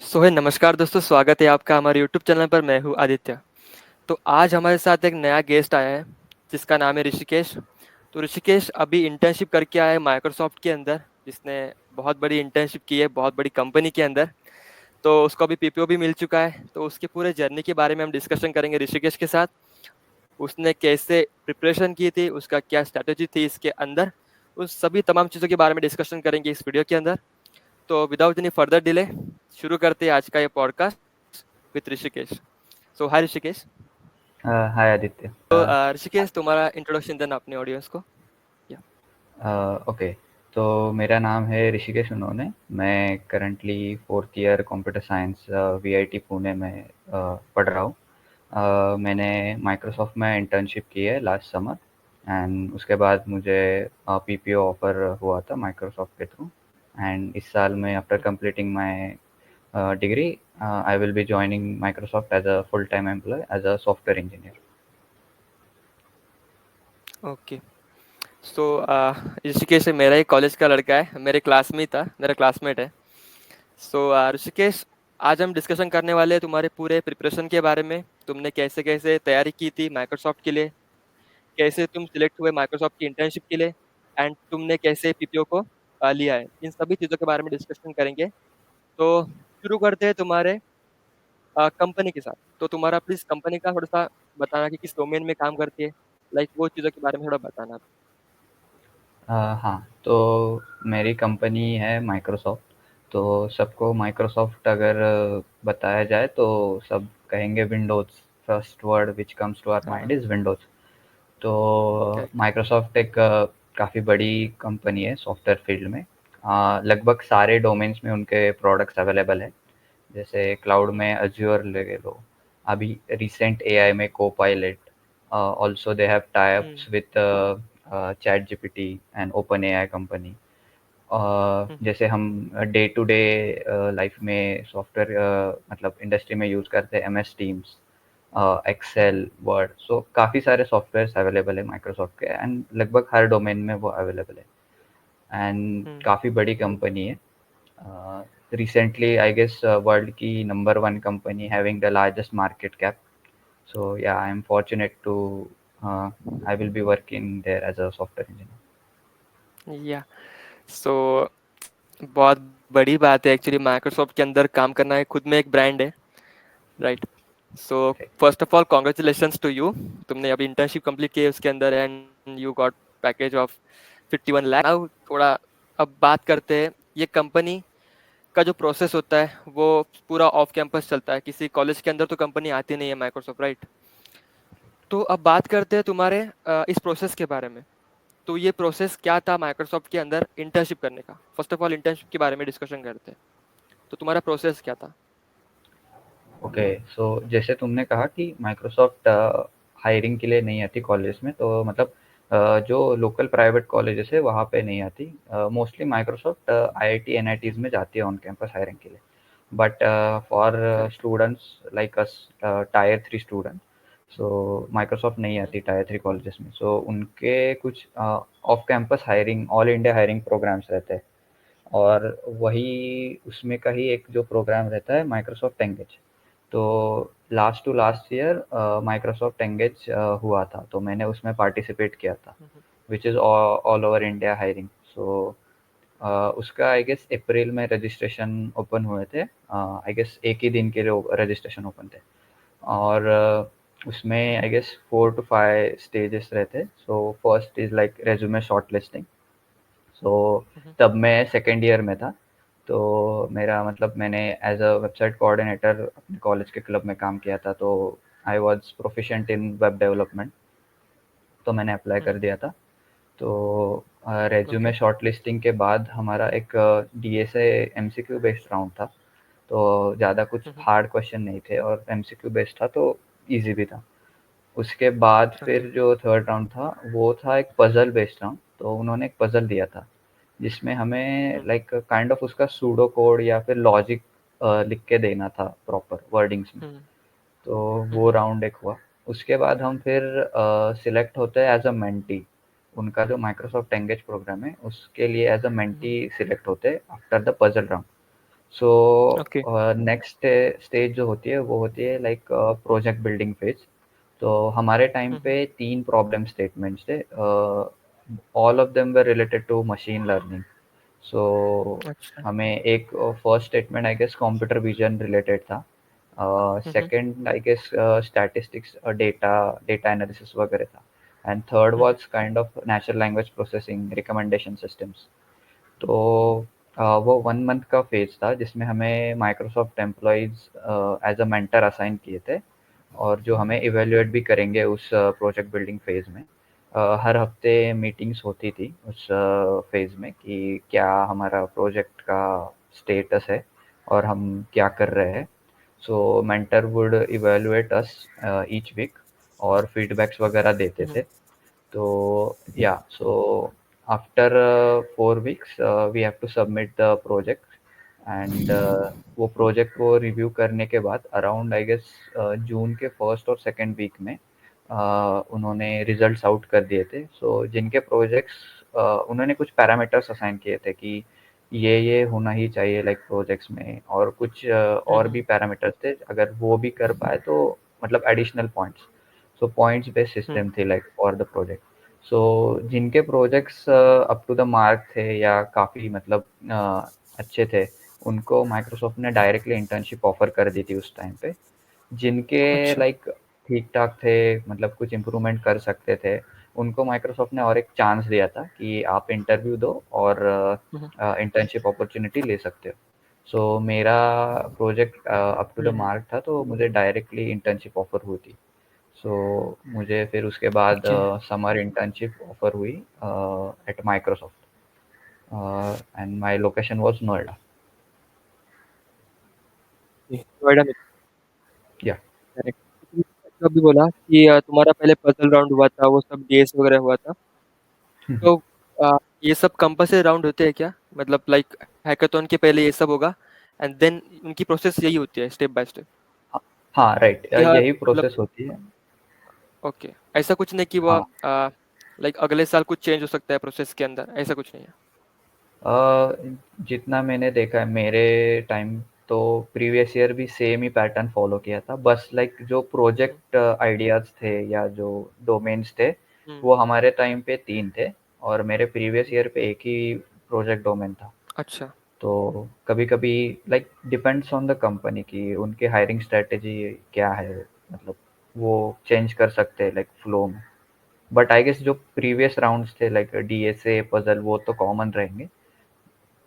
नमस्कार दोस्तों, स्वागत है आपका हमारे यूट्यूब चैनल पर। मैं हूँ आदित्य। तो आज हमारे साथ एक नया गेस्ट आया है जिसका नाम है ऋषिकेश। तो ऋषिकेश अभी इंटर्नशिप करके आया है माइक्रोसॉफ्ट के अंदर, जिसने बहुत बड़ी इंटर्नशिप की है बहुत बड़ी कंपनी के अंदर। तो उसको अभी पीपीओ भी मिल चुका है। तो उसके पूरे जर्नी के बारे में हम डिस्कशन करेंगे ऋषिकेश के साथ। उसने कैसे प्रिपरेशन की थी, उसका क्या स्ट्रैटेजी थी इसके अंदर, उस सभी तमाम चीज़ों के बारे में डिस्कशन करेंगे इस वीडियो के अंदर। तो विदाउट एनी फर्दर डिले शुरू करते हैं आज का ये पॉडकास्ट विद ऋषिकेश। सो हाय ऋषिकेश। हाय आदित्य। तो ऋषिकेश, तुम्हारा इंट्रोडक्शन देना अपने ऑडियंस को। या ओके, तो मेरा नाम है ऋषिकेश उन्होंने। मैं currently fourth year computer science VIT Pune में पढ़ रहा हूँ। मैंने माइक्रोसॉफ्ट में इंटर्नशिप की है लास्ट समर, एंड उसके बाद मुझे पीपीओ ऑफर हुआ था माइक्रोसॉफ्ट के थ्रू। एंड इस साल में after completing my degree I will be joining Microsoft as a full time employee as a software engineer. Okay. So Rishikesh मेरा ही कॉलेज का लड़का है, मेरे क्लास में ही था, मेरा क्लासमेट है। सो ऋषिकेश, आज हम डिस्कशन करने वाले हैं तुम्हारे पूरे प्रिपरेशन के बारे में। तुमने कैसे कैसे तैयारी की थी माइक्रोसॉफ्ट के लिए, कैसे तुम सिलेक्ट हुए माइक्रोसॉफ्ट की इंटर्नशिप के लिए, एंड तुमने कैसे पीपीओ को लिया है। इन सभी चीज़ों के बारे में डिस्कशन करेंगे। तो शुरू करते हैं तुम्हारे कंपनी के साथ। तो तुम्हारा प्लीज कंपनी का थोड़ा-सा बताना कि किस डोमेन में काम करती है? लाइक वो चीज़ों के बारे में थोड़ा बताना। हाँ, तो मेरी कंपनी है माइक्रोसॉफ्ट। तो सबको माइक्रोसॉफ्ट अगर बताया जाए तो सब कहेंगे Windows. First word which comes to our हाँ, माइंड इज़ विंडोज़। तो करेक्ट। माइक्रोसॉफ्ट एक काफ़ी बड़ी कंपनी है सॉफ्टवेयर फील्ड में। लगभग सारे डोमेन्स में उनके प्रोडक्ट्स अवेलेबल है। जैसे क्लाउड हुँ, में अज़्योर ले लो, अभी रिसेंट एआई में Copilot, also they have tie hmm, ups with ChatGPT and OpenAI company. Hmm, जैसे हम डे टू डे लाइफ में सॉफ्टवेयर मतलब इंडस्ट्री में यूज़ करते हैं MS Teams, Excel, Word. So काफ़ी सारे सॉफ्टवेयर्स अवेलेबल है माइक्रोसॉफ्ट के, एंड लगभग हर डोमेन में वो अवेलेबल है, एंड हुँ। काफ़ी बड़ी कंपनी है। रिसेंटली आई गेस वर्ल्ड की number one company having the largest market cap. So yeah I am fortunate to I will be working there as a software engineer. Yeah so बहुत बड़ी बात है actually Microsoft के अंदर काम करना, है खुद में एक ब्रांड है, right? So first of all congratulations to you. तुमने अभी इंटर्नशिप कंप्लीट की है उसके अंदर and you got package of 51 lakh. Now थोड़ा अब बात करते हैं ये कंपनी का जो प्रोसेस होता है वो पूरा ऑफ कैंपस चलता है, किसी कॉलेज के अंदर तो कंपनी आती नहीं है माइक्रोसॉफ्ट, राइट? तो अब बात करते हैं तुम्हारे इस प्रोसेस के बारे में। तो ये प्रोसेस क्या था माइक्रोसॉफ्ट के अंदर इंटर्नशिप करने का? फर्स्ट ऑफ ऑल इंटर्नशिप के बारे में डिस्कशन करते हैं। तो तुम्हारा प्रोसेस क्या था? ओके, सो जैसे तुमने कहा कि माइक्रोसॉफ्ट हायरिंग के लिए नहीं आती कॉलेज में, तो मतलब जो लोकल प्राइवेट कॉलेजेस है वहाँ पे नहीं आती। मोस्टली माइक्रोसॉफ्ट आईआईटी एनआईटीज में जाती है ऑन कैंपस हायरिंग के लिए। But for correct. Students like us, tier three student, so Microsoft नहीं आती टायर थ्री कॉलेजेस में। सो उनके कुछ off campus hiring, all India hiring programs रहते हैं, और वही उसमें का ही एक जो प्रोग्राम रहता है माइक्रोसॉफ्ट एंगेज। तो last to last year Microsoft Engage हुआ था, तो मैंने उसमें पार्टिसिपेट किया था, which is all over India hiring. So उसका आई गेस अप्रैल में रजिस्ट्रेशन ओपन हुए थे। आई गेस एक ही दिन के लिए रजिस्ट्रेशन ओपन थे, और उसमें आई गेस 4 to 5 स्टेजेस रहते। So first is like resume shortlisting. So तब मैं सेकेंड ईयर में था। तो मेरा मतलब मैंने एज अ वेबसाइट कोऑर्डिनेटर अपने कॉलेज के क्लब में काम किया था, तो I was proficient in web development, तो मैंने अप्लाई कर दिया था। तो रेज्यूमे ओके। शॉर्ट लिस्टिंग के बाद हमारा एक डीएसए एमसीक्यू बेस्ड राउंड था। तो ज़्यादा कुछ हार्ड क्वेश्चन नहीं थे, और एमसीक्यू बेस्ड था तो इजी भी था। उसके बाद ओके। फिर जो थर्ड राउंड था वो था एक पज़ल बेस्ड राउंड। तो उन्होंने एक पज़ल दिया था जिसमें हमें लाइक काइंड ऑफ उसका सूडो कोड या फिर लॉजिक लिख के देना था प्रॉपर वर्डिंग्स में। तो वो राउंड एक हुआ। उसके बाद हम फिर सिलेक्ट होते हैं एज अ मेंटी। उनका जो माइक्रोसॉफ्ट एंगेज प्रोग्राम है उसके लिए एज अ मेंटी सिलेक्ट होते हैं after the puzzle round. So okay. Next stage जो होती है वो होती है लाइक प्रोजेक्ट बिल्डिंग फेज। तो हमारे टाइम पे 3 प्रॉब्लम स्टेटमेंट्स थे, all of them were related to machine learning. So अच्छा। हमें एक first statement I guess computer vision related था, सेकंड आई गेस स्टैटिस्टिक्स और डेटा डेटा एनालिसिस वगैरह था, and third was kind of natural language processing recommendation systems. तो वो 1 month का फेज था जिसमें हमें Microsoft employees as a mentor assign किए थे, और जो हमें इवेल्युएट भी करेंगे उस प्रोजेक्ट बिल्डिंग फेज में। हर हफ्ते मीटिंग्स होती थी उस फेज में कि क्या हमारा प्रोजेक्ट का स्टेटस है और हम क्या कर रहे हैं। So mentor would evaluate us each week और फीडबैक्स वगैरह देते थे। तो yeah, so after 4 weeks we have to submit the project, and वो प्रोजेक्ट को रिव्यू करने के बाद अराउंड आई गेस जून के फर्स्ट और सेकंड वीक में उन्होंने रिजल्ट्स आउट कर दिए थे। सो जिनके प्रोजेक्ट्स उन्होंने कुछ पैरामीटर्स असाइन किए थे कि ये होना ही चाहिए लाइक प्रोजेक्ट्स में, और कुछ और भी पैरामीटर्स थे, अगर वो भी कर पाए तो मतलब additional points. So points based system थी like for the project. So जिनके projects up to the mark थे या काफ़ी मतलब अच्छे थे, उनको माइक्रोसॉफ्ट ने डायरेक्टली इंटर्नशिप ऑफर कर दी थी उस टाइम पे। जिनके अच्छा। लाइक ठीक ठाक थे, मतलब कुछ इम्प्रूवमेंट कर सकते थे, उनको माइक्रोसॉफ्ट ने और एक चांस दिया था कि आप इंटरव्यू दो और इंटर्नशिप अपॉर्चुनिटी ले सकते हो। सो मेरा project up to the mark था तो मुझे डायरेक्टली इंटर्नशिप ऑफर हुई थी। सो मुझे फिर उसके बाद ओके। समर इंटर्नशिप ऑफर हुई at Microsoft, and my location was Noida. Noida में। Yeah correct. तुमने अभी बोला कि तुम्हारा पहले पजल राउंड हुआ था, वो सब डीएस वगैरह हुआ था। तो ये सब कंपल्सरी राउंड होते हैं क्या? मतलब लाइक हैकाथॉन के पहले ये सब होगा एंड देन उनकी प्रोसेस यही होती है स्टेप बाय स्टेप? हाँ राइट, या यही मतलब प्रोसेस होती है। ओके, ऐसा कुछ नहीं कि वो हाँ, लाइक अगले साल कुछ चेंज हो सकता है प्रोसेस के अंदर, ऐसा कुछ नहीं है? जितना मैंने देखा है मेरे टाइम, तो प्रीवियस ईयर भी सेम ही पैटर्न फॉलो किया था, बस लाइक जो हम्म। प्रोजेक्ट आइडियाज थे या जो डोमेन्स थे हम्म। वो हमारे टाइम पे 3 थे, और मेरे प्रीवियस ईयर पे एक ही प्रोजेक्ट डोमेन था। अच्छा। तो कभी-कभी like depends on the company कि उनकी हायरिंग स्ट्रैटेजी क्या है, मतलब वो चेंज कर सकते हैं लाइक फ्लो में। बट आई गेस जो प्रीवियस राउंड्स थे लाइक डीएसए, पजल, वो तो कॉमन रहेंगे।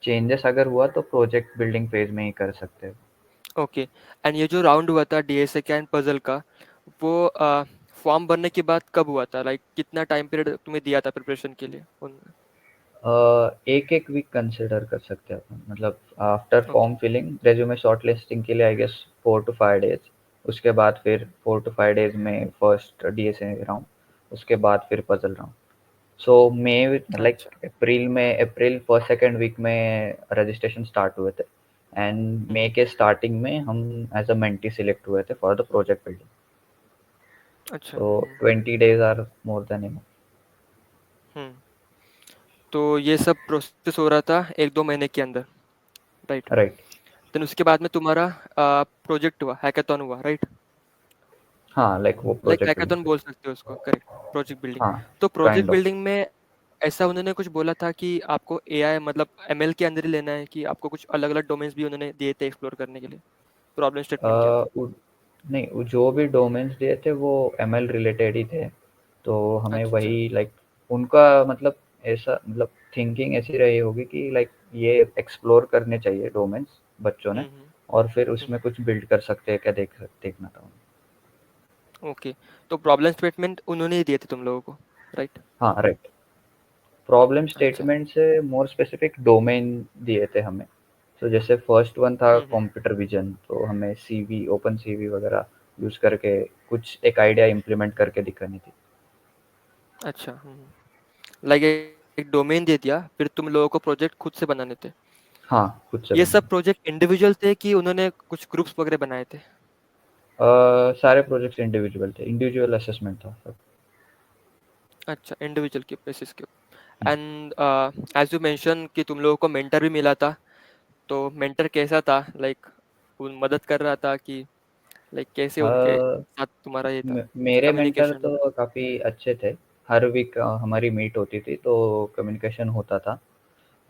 चेंजेस अगर हुआ तो प्रोजेक्ट बिल्डिंग फेज में ही कर सकते हो। ओके। एंड ये जो राउंड हुआ था डीएसए का एंड पजल का, वो फॉर्म भरने के बाद कब हुआ था? लाइक कितना टाइम पीरियड तुम्हें दिया था प्रिपरेशन के लिए उन? एक एक वीक कंसिडर कर सकते हैं अपन, मतलब after okay. Form filling resume shortlisting के लिए आई गेस 4 to 5 डेज, उसके बाद फिर 4 to 5 डेज में फर्स्ट डीएसए राउंड, उसके बाद फिर पजल राउंड। सो मई लाइक अच्छा। अप्रैल फर्स्ट सेकेंड वीक में रजिस्ट्रेशन स्टार्ट हुए थे, एंड मई हम्म। के स्टार्टिंग में हम एज अ मेंटी सिलेक्ट हुए थे फॉर द प्रोजेक्ट बिल्डिंग। अच्छा। So 20 days are more than enough. Hmm. तो ये सब प्रोसेस हो रहा था 1-2 महीने के अंदर, राइट? राइट। देन उसके बाद में तुम्हारा प्रोजेक्ट हुआ, हैकाथॉन हुआ, राइट? हाँ, लाइक वो लाइक प्रोजेक्ट हैकाथॉन बिल्डिंग। बोल सकते हो उसको, करेक्ट? Project building. हाँ, तो प्रोजेक्ट काइंड ऑफ। बिल्डिंग में ऐसा उन्होंने कुछ बोला था कि आपको एआई मतलब एमएल के अंदर ही लेना है, कि आपको कुछ अलग अलग डोमेन्स भी उन्होंने दिए थे एक्सप्लोर करने के लिए प्रॉब्लम स्टेटमेंट के अंदर? नहीं, जो भी डोमेन्स दिए थे वो एमएल रिलेटेड ही थे। तो हमें अच्छा अच्छा। वही लाइक उनका मतलब ऐसा मतलब थिंकिंग ऐसी रही होगी कि लाइक ये एक्सप्लोर करने चाहिए डोमेन्स बच्चों ने, हम्म। और फिर उसमें हम्म। कुछ बिल्ड कर सकते हैं क्या, देखना था उन्हें। ओके। तो प्रॉब्लम स्टेटमेंट उन्होंने ही दिए थे तुम लोगों को, राइट? हाँ राइट। प्रॉब्लम अच्छा। स्टेटमेंट से मोर स्पेसिफिक डोमेन दिए थे हमें। तो जैसे फर्स्ट वन था हम्म। कंप्यूटर विजन, तो हमें सीवी, ओपन सीवी वगैरह यूज करके कुछ एक आइडिया इम्प्लीमेंट करके दिखानी थी। अच्छा। लाइक एक डोमेन दे दिया, फिर तुम लोगों को प्रोजेक्ट खुद से बनाने थे? हाँ, खुद से ये सब बनानी। प्रोजेक्ट इंडिविजुअल थे कि उन्होंने कुछ ग्रुप्स वगैरह बनाए थे? सारे प्रोजेक्ट्स इंडिविजुअल थे, इंडिविजुअल असेसमेंट था सब। अच्छा, इंडिविजुअल के बेसिस के। हम्म। एंड एज यू मेंशन कि तुम लोगों को मेंटर भी मिला था, तो मेंटर कैसा था, लाइक वो मदद कर रहा था कि लाइक कैसे उनके अ, साथ तुम्हारा ये था मेरे मेंटर कम्युनिकेशन? तो काफ़ी अच्छे थे। हर वीक हमारी मीट होती थी, तो कम्युनिकेशन होता था।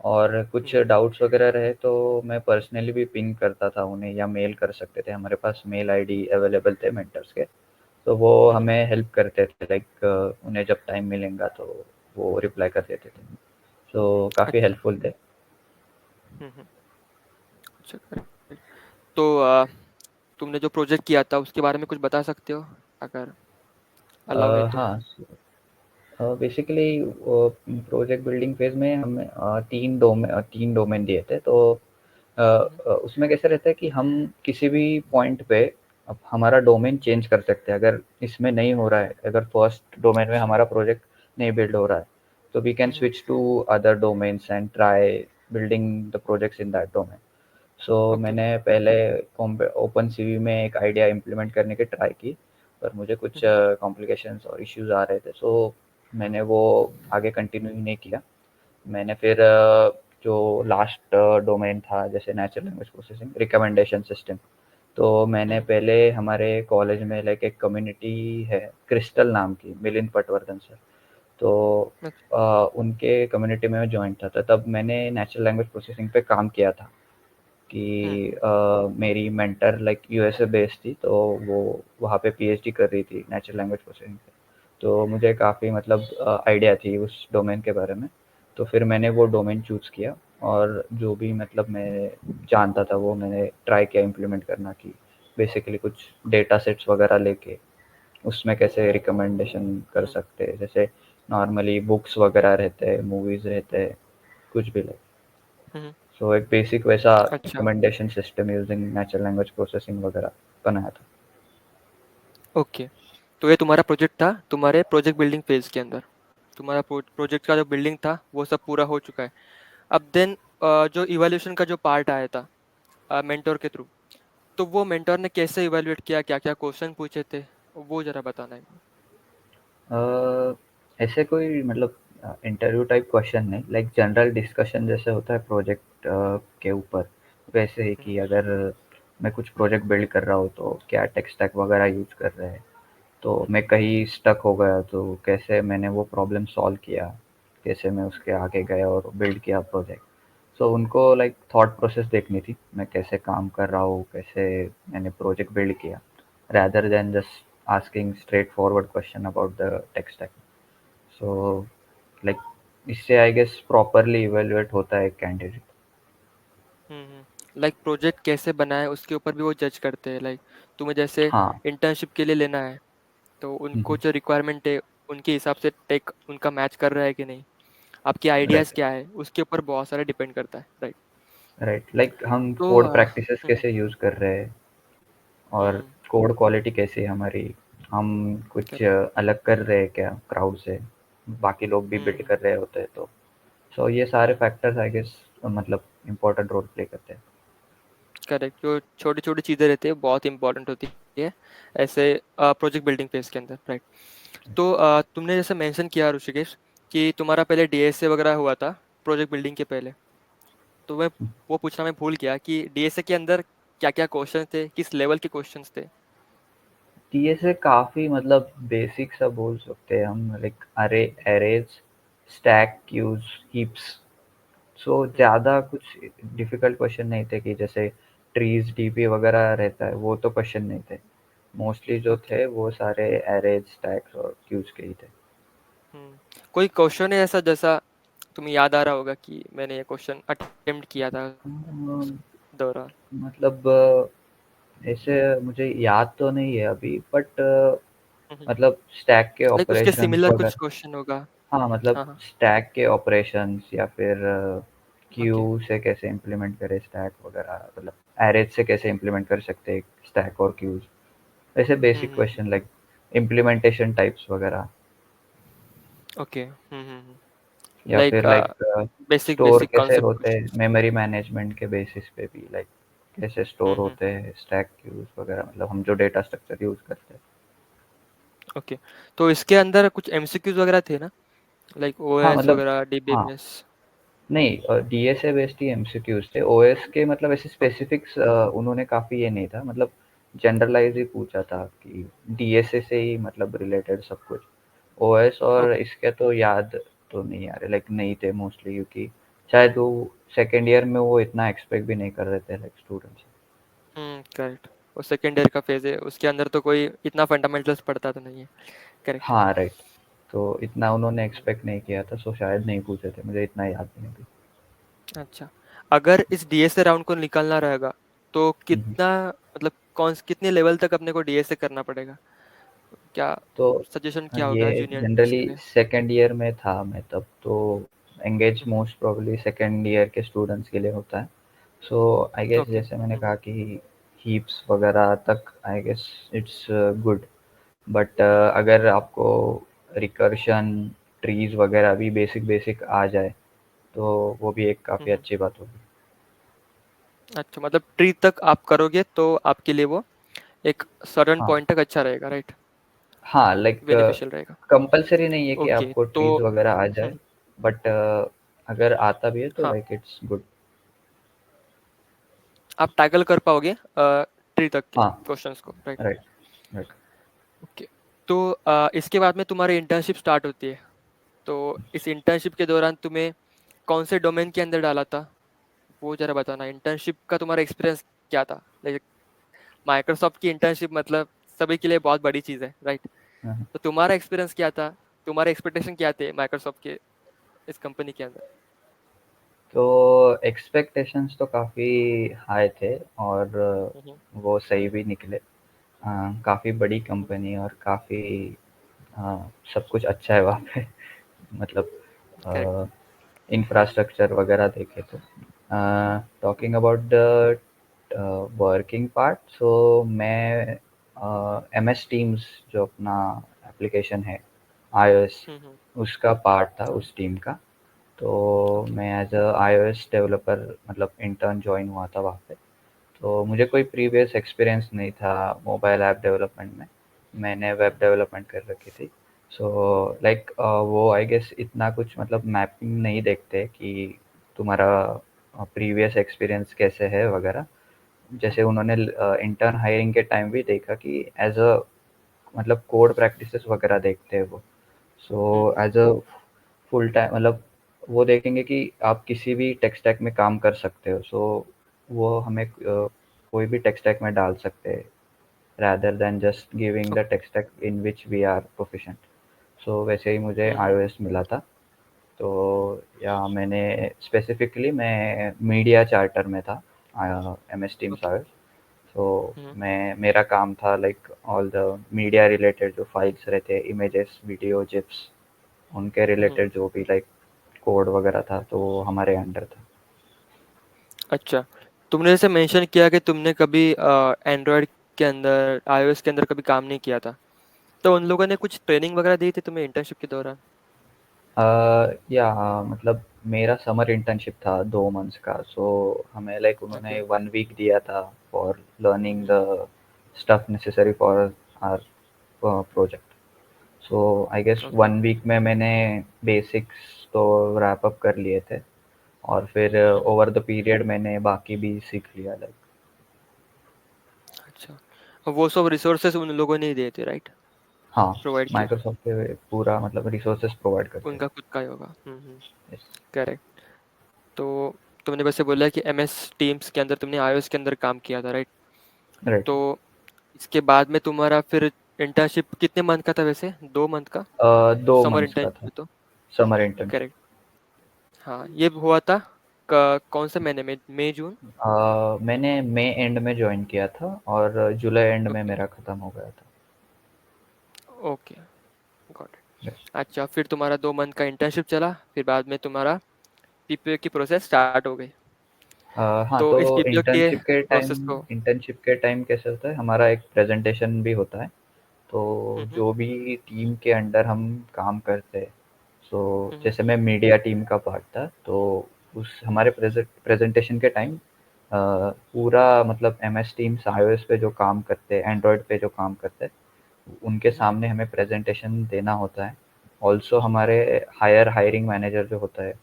और कुछ हम्म, डाउट्स वगैरह रहे तो मैं पर्सनली भी पिंग करता था उन्हें, या मेल कर सकते थे, हमारे पास मेल आईडी अवेलेबल थे मेंटर्स के। तो वो हम्म, हमें हेल्प करते थे, लाइक उन्हें जब टाइम मिलेगा तो वो रिप्लाई कर देते थे। सो काफ़ी अच्छा। हेल्पफुल थे। हम्म, अच्छा correct। तो तुमने जो प्रोजेक्ट किया था उसके बारे में कुछ बता सकते हो, अगर अलाउ है तो? हाँ, बेसिकली प्रोजेक्ट बिल्डिंग फेज में हमें तीन डोमेन दिए थे। तो हम्म, उसमें कैसे रहता है कि हम किसी भी पॉइंट पे अब हमारा डोमेन चेंज कर सकते हैं। अगर इसमें नहीं हो रहा है, अगर फर्स्ट डोमेन में अच्छा। हमारा प्रोजेक्ट नहीं बिल्ड हो रहा है, तो we can hmm, switch to other domains and try building the projects in that domain. So okay. मैंने पहले ओपन सीवी में एक आइडिया इम्प्लीमेंट करने की ट्राई की, पर मुझे कुछ हम्म, कॉम्प्लिकेशंस और इश्यूज आ रहे थे। सो मैंने वो आगे कंटिन्यू नहीं किया। मैंने फिर जो लास्ट डोमेन था, जैसे natural language processing recommendation system, तो मैंने हम्म, पहले हमारे कॉलेज में लाइक एक कम्युनिटी है क्रिस्टल नाम की, मिलिंद पटवर्धन सर। तो अच्छा। उनके कम्युनिटी में मैं ज्वाइन था, तो तब मैंने नेचुरल लैंग्वेज प्रोसेसिंग पे काम किया था। कि हम्म, मेरी मेंटर लाइक यूएसए बेस्ड थी, तो वो वहाँ पे पीएचडी कर रही थी नेचुरल लैंग्वेज प्रोसेसिंग पे। तो मुझे काफ़ी मतलब आइडिया थी उस डोमेन के बारे में। तो फिर मैंने वो डोमेन चूज़ किया, और जो भी मतलब मैं जानता था वो मैंने ट्राई किया इम्प्लीमेंट करना, कि बेसिकली कुछ डेटा सेट्स वगैरह लेके उसमें कैसे रिकमेंडेशन कर हम्म, सकते हैं। जैसे नॉर्मली बुक्स वगैरह रहते हैं, मूवीज़ रहते हैं, कुछ भी लाइक। हम्म, सो एक बेसिक वैसा अच्छा। Recommendation system using natural language processing वगैरह बनाया था। ओके। तो ये तुम्हारा प्रोजेक्ट था तुम्हारे प्रोजेक्ट बिल्डिंग फेज के अंदर। तुम्हारा प्रोजेक्ट का जो बिल्डिंग था वो सब पूरा हो चुका है। अब देन जो इवैल्यूएशन का जो पार्ट आया था मेंटोर के थ्रू, तो वो मेंटोर ने कैसे इवैल्यूएट किया, क्या क्या क्वेश्चन पूछे थे, वो जरा बताना है। अ, ऐसे कोई मतलब इंटरव्यू टाइप क्वेश्चन नहीं, लाइक जनरल डिस्कशन जैसे होता है प्रोजेक्ट के ऊपर, वैसे ही कि हम्म, अगर मैं कुछ प्रोजेक्ट बिल्ड कर रहा हूँ तो क्या टेक स्टैक वगैरह यूज़ कर रहे हैं, तो मैं कहीं स्टक हो गया तो कैसे मैंने वो प्रॉब्लम सॉल्व किया, कैसे मैं उसके आगे गया और बिल्ड किया प्रोजेक्ट। सो उनको लाइक थॉट प्रोसेस देखनी थी, मैं कैसे काम कर रहा हूँ, कैसे मैंने प्रोजेक्ट बिल्ड किया, rather than just asking straightforward question about the tech stack. So like इससे आई गेस प्रॉपरली इवेल्युएट होता है कैंडिडेट। लाइक प्रोजेक्ट कैसे बनाए उसके ऊपर भी वो जज करते हैं। लाइक तुम्हें जैसे हाँ। इंटर्नशिप के लिए लेना है, तो उनको हम्म। जो रिक्वायरमेंट है उनके हिसाब से टेक उनका मैच कर रहा है कि नहीं, आपके आइडियाज़ राइट। क्या है उसके ऊपर बहुत सारा डिपेंड करता है, राइट? राइट, लाइक हम तो कोड प्रैक्टिसेस कैसे यूज़ कर रहे हैं, और हम्म, कोड क्वालिटी कैसी है हमारी, हम कुछ करेक्ट। अलग कर रहे हैं क्या क्राउड से, बाकी लोग भी बिल्ड हम्म, कर रहे होते हैं। तो सो ये सारे हम्म, फैक्टर्स आई गेस मतलब इम्पोर्टेंट रोल प्ले करते हैं। करेक्ट। जो छोटी छोटी चीज़ें रहती है बहुत इंपॉर्टेंट होती है ऐसे प्रोजेक्ट बिल्डिंग फेज के अंदर, राइट? तो तुमने जैसे मेंशन किया ऋषिकेश कि तुम्हारा पहले डीएसए वगैरह हुआ था प्रोजेक्ट बिल्डिंग के पहले। तो मैं वो पूछना मैं भूल गया कि डीएसए के अंदर क्या क्या क्वेश्चन थे, किस लेवल के क्वेश्चंस थे? टीएसए काफ़ी मतलब बेसिक सा बोल सकते हैं हम, like arrays, stack, queues, heaps. So hmm, ज़्यादा कुछ डिफिकल्ट क्वेश्चन नहीं थे, कि जैसे ट्रीज डीपी वगैरह रहता है, वो तो क्वेश्चन नहीं थे। मोस्टली जो ओके। थे वो सारे एरेज, स्टैक्स और क्यूज के ही थे। कोई क्वेश्चन है ऐसा जैसा तुम्हें याद आ रहा होगा कि मैंने ये क्वेश्चन अटेम्प्ट किया था उस अम, दौरान? मतलब ऐसे मुझे याद तो नहीं है अभी, बट मतलब स्टैक के लाइक उसके ऑपरेशंस सिमिलर कुछ वगैरह। क्वेश्चन होगा। हाँ, मतलब हाँ, हाँ। स्टैक के ऑपरेशंस, या फिर ओके। क्यू से कैसे इम्प्लीमेंट करें स्टैक वगैरह, मतलब एरेज से कैसे इम्प्लीमेंट कर सकते हैं स्टैक और क्यूज। ऐसे basic question like implementation types वगैरह, ओके। या लाइक फिर लाइक बेसिक स्टोर बेसिक कैसे कॉन्सेप्ट होते हैं क्वेश्चंस। मेमोरी मैनेजमेंट के बेसिस पे भी, लाइक कैसे स्टोर हम्म, होते हैं स्टैक क्यूज वगैरह, मतलब हम जो डेटा स्ट्रक्चर यूज करते हैं। ओके। तो इसके अंदर कुछ एमसीक्यूज वगैरह थे ना, लाइक हाँ ओएस मतलब, वगैरह, हाँ डीबीएमएस? नहीं, डीएसए बेस्ड ही एमसीक्यूज थे। ओएस के मतलब ऐसे स्पेसिफिक्स उन्होंने काफ़ी ये नहीं था, मतलब जनरलाइज ही पूछा था कि डीएसए से ही मतलब रिलेटेड सब कुछ। ओएस और ओके। इसके तो याद तो नहीं आ रहे, लाइक नहीं थे मोस्टली, क्योंकि शायद वो सेकेंड ईयर में वो इतना एक्सपेक्ट भी नहीं कर रहे थे लाइक स्टूडेंट्स। करेक्ट। वो सेकेंड ईयर का फेज है, उसके अंदर तो कोई इतना फंडामेंटल्स पढ़ता तो नहीं है। करेक्ट। हाँ राइट। तो इतना उन्होंने एक्सपेक्ट नहीं किया था, सो शायद नहीं पूछे थे, मुझे इतना याद नहीं अभी। अच्छा, अगर इस डीएसए राउंड को निकालना रहेगा तो हम्म। कितना, मतलब कौन कितने लेवल तक अपने को डीएसए करना पड़ेगा? क्या तो सजेशन क्या होगा ये जूनियर्स जनरली के लिए? सेकेंड ईयर में था मैं तब, तो engage hmm. Most probably second year के स्टूडेंट्स के लिए होता है। So I guess okay. जैसे मैंने कहा कि हीप्स वगैरह तक I guess it's good. But अगर आपको रिकर्शन, ट्रीज वगैरह भी बेसिक बेसिक आ जाए तो वो भी एक काफ़ी अच्छी बात होगी। अच्छा, मतलब ट्री तक आप करोगे तो आपके लिए वो एक सर्टेन हाँ पॉइंट तक अच्छा रहेगा, राइट? हाँ, लाइक बेनिफिशियल रहेगा। कंपलसरी नहीं है कि ओके, आपको तो ट्रीज वगैरह आ जाए, बट अगर आता भी है तो हाँ, लाइक इट्स गुड। आप टैकल कर पाओगे ट्री तक के हाँ क्वेश्चंस को, राइट? Right right. ओके। तो इसके बाद में तुम्हारी इंटर्नशिप स्टार्ट होती है। तो इस इंटर्नशिप के दौरान तुम्हें कौन से डोमेन के अंदर डाला था, वो जरा बताना। इंटर्नशिप का तुम्हारा एक्सपीरियंस क्या था? लाइक माइक्रोसॉफ्ट की इंटर्नशिप मतलब सभी के लिए बहुत बड़ी चीज़ है, राइट? हाँ, तो तुम्हारा एक्सपीरियंस क्या था? तुम्हारे एक्सपेक्टेशन क्या थे माइक्रोसॉफ्ट के इस कंपनी के अंदर? तो एक्सपेक्टेशंस तो काफ़ी हाई थे, और हम्म। वो सही भी निकले। काफ़ी बड़ी हम्म। कंपनी और काफ़ी सब कुछ अच्छा है वहाँ पे। मतलब करेक्ट। इंफ्रास्ट्रक्चर वगैरह देखे तो। Talking about the working part, so मैं एम एस टीम्स जो अपना एप्लीकेशन है iOS, हम्म। उसका पार्ट था उस टीम का। तो ओके। मैं एज अ iOS डेवलपर मतलब इंटर्न ज्वाइन हुआ था वहाँ पे। तो मुझे कोई प्रीवियस एक्सपीरियंस नहीं था मोबाइल ऐप डेवलपमेंट में, मैंने वेब डेवलपमेंट कर रखी थी। सो लाइक वो आई गेस इतना कुछ मतलब मैपिंग नहीं देखते कि तुम्हारा प्रीवियस एक्सपीरियंस कैसे है वगैरह। जैसे उन्होंने इंटर्न हायरिंग के टाइम भी देखा कि एज अ मतलब कोड प्रैक्टिसेस वगैरह देखते हैं वो। So as a full time मतलब वो देखेंगे कि आप किसी भी टेक स्टैक में काम कर सकते हो। सो वो हमें कोई भी टेक स्टैक में डाल सकते हैं, rather than just giving the tech stack in which we are proficient. सो वैसे ही मुझे iOS मिला था। तो या मैंने स्पेसिफिकली मैं मीडिया चार्टर में था, M S Teams okay. iOS। तो मैं मेरा काम था like all the media related जो फाइल्स रहते हैं, इमेजेस, वीडियो, जिप्स, उनके रिलेटेड जो भी लाइक कोड वगैरह था तो वो हमारे अंडर था। अच्छा, तुमने जैसे मेंशन किया कि तुमने कभी एंड्रॉयड के अंदर, आईओएस के अंदर कभी काम नहीं किया था, तो उन लोगों ने कुछ ट्रेनिंग वगैरह दी थी तुम्हें इंटर्नशिप के दौरान? या मतलब मेरा समर इंटर्नशिप था 2 मंथ्स का। सो हमें लाइक ओके। उन्होंने 1 वीक दिया था for learning the stuff necessary for our project. So I guess okay. 1 week में मैंने बेसिक्स तो रैप अप कर लिए थे, और फिर ओवर द पीरियड मैंने बाकी भी सीख लिया लाइक। अच्छा, वो सब रिसोर्सेज उन लोगों ने ही दिए थे, राइट? हाँ, प्रोवाइड किए? माइक्रोसॉफ्ट के पूरा मतलब रिसोर्सेज प्रोवाइड करते हैं। उनका खुद का ही होगा। Yes correct. तो तुमने वैसे बोला कि एमएस टीम्स के अंदर तुमने आईओएस के अंदर काम किया था, राइट? राइट। तो इसके बाद में तुम्हारा फिर इंटर्नशिप कितने मंथ का था वैसे? 2 मंथ का? 2 मंथ्स समर का था इंटर्नशिप तो। Summer internship. करेक्ट। हाँ, ये हुआ था कौन से महीने में? मई जून? मैंने मई एंड में ज्वाइन किया था और जुलाई एंड में ओके। मेरा ख़त्म हो गया था। Okay, got it. यस। अच्छा, फिर तुम्हारा 2 मंथ का इंटर्नशिप चला, फिर बाद में तुम्हारा पीपीओ की प्रोसेस स्टार्ट हो गई। हाँ, तो तो इस पीपीओ के प्रोसेस को। इंटर्नशिप के टाइम कैसे होता है, हमारा एक प्रेजेंटेशन भी होता है। तो हम्म। जो भी टीम के अंडर हम काम करते हैं, सो हम्म। जैसे मैं मीडिया टीम का पार्ट था, तो उस हमारे प्रेजेंटेशन के टाइम पूरा मतलब एमएस टीम्स iOS पे जो काम करते हैं, एंड्रॉयड पे जो काम करते हैं, उनके हम्म। सामने हमें प्रेजेंटेशन देना होता है। ऑल्सो हमारे हायरिंग मैनेजर जो होता है,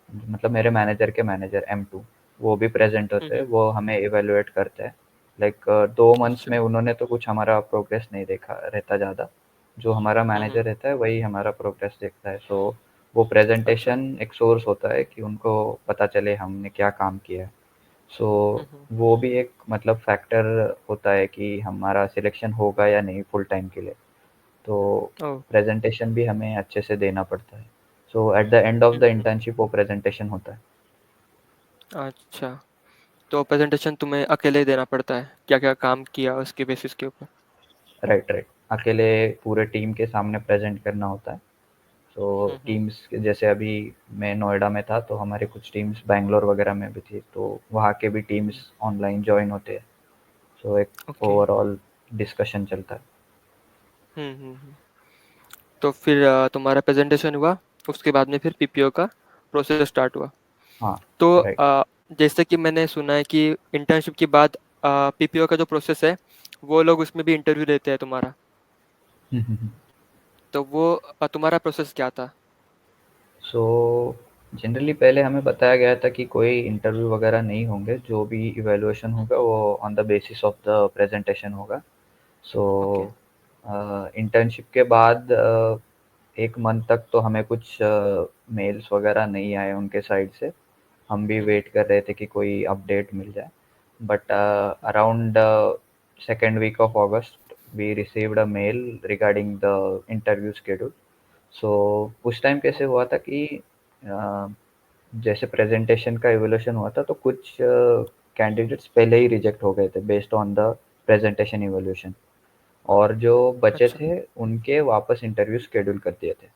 मतलब मेरे मैनेजर के मैनेजर M2 वो भी प्रेज़ेंट होते हैं, हम्म। वो हमें इवैल्यूएट करते हैं। लाइक 2 मंथ्स अच्छा। में उन्होंने तो कुछ हमारा प्रोग्रेस नहीं देखा रहता ज़्यादा, जो हमारा मैनेजर रहता है वही हमारा प्रोग्रेस देखता है। तो वो अच्छा। प्रेज़ेंटेशन एक सोर्स होता है कि उनको पता चले हमने क्या काम किया है। सो हम्म। वो भी एक मतलब फैक्टर होता है कि हमारा सिलेक्शन होगा या नहीं फुल टाइम के लिए। तो ओ। प्रेज़ेंटेशन भी हमें अच्छे से देना पड़ता है। So at the end of the hmm. Internship वो प्रेज़ेंटेशन होता है। अच्छा, तो प्रेजेंटेशन तुम्हें अकेले ही देना पड़ता है, क्या क्या काम किया उसके बेसिस के ऊपर? Right, right. अकेले पूरे टीम के सामने प्रेज़ेंट करना होता है। सो हम्म। टीम्स जैसे अभी मैं नोएडा में था, तो हमारी कुछ टीम्स बैंगलोर वगैरह में भी थी, तो वहाँ के भी टीम्स ऑनलाइन जॉइन होते हैं। सो एक ओके। ओवरऑल डिस्कशन चलता है। हम्म। तो फिर तुम्हारा प्रेजेंटेशन हुआ, उसके बाद में फिर पीपीओ का प्रोसेस स्टार्ट हुआ। हाँ, तो राइट। जैसे कि मैंने सुना है कि इंटर्नशिप के बाद पीपीओ का जो प्रोसेस है, वो लोग उसमें भी इंटरव्यू लेते हैं तुम्हारा। हुँ, हुँ, हुँ। तो वो तुम्हारा प्रोसेस क्या था? सो जनरली पहले हमें बताया गया था कि कोई इंटरव्यू वगैरह नहीं होंगे, जो भी इवैल्यूएशन होगा वो on the basis of the presentation होगा। So okay. इंटर्नशिप के बाद 1 मंथ तक तो हमें कुछ मेल्स वगैरह नहीं आए उनके साइड से। हम भी वेट कर रहे थे कि कोई अपडेट मिल जाए। But around second week of August we received a mail regarding the interview schedule. So उस टाइम कैसे हुआ था कि अ, जैसे प्रेजेंटेशन का इवोल्यूशन हुआ था, तो कुछ कैंडिडेट्स पहले ही रिजेक्ट हो गए थे based on the presentation evolution, और जो बचे अच्छा। थे उनके वापस इंटरव्यू शेड्यूल कर दिए थे।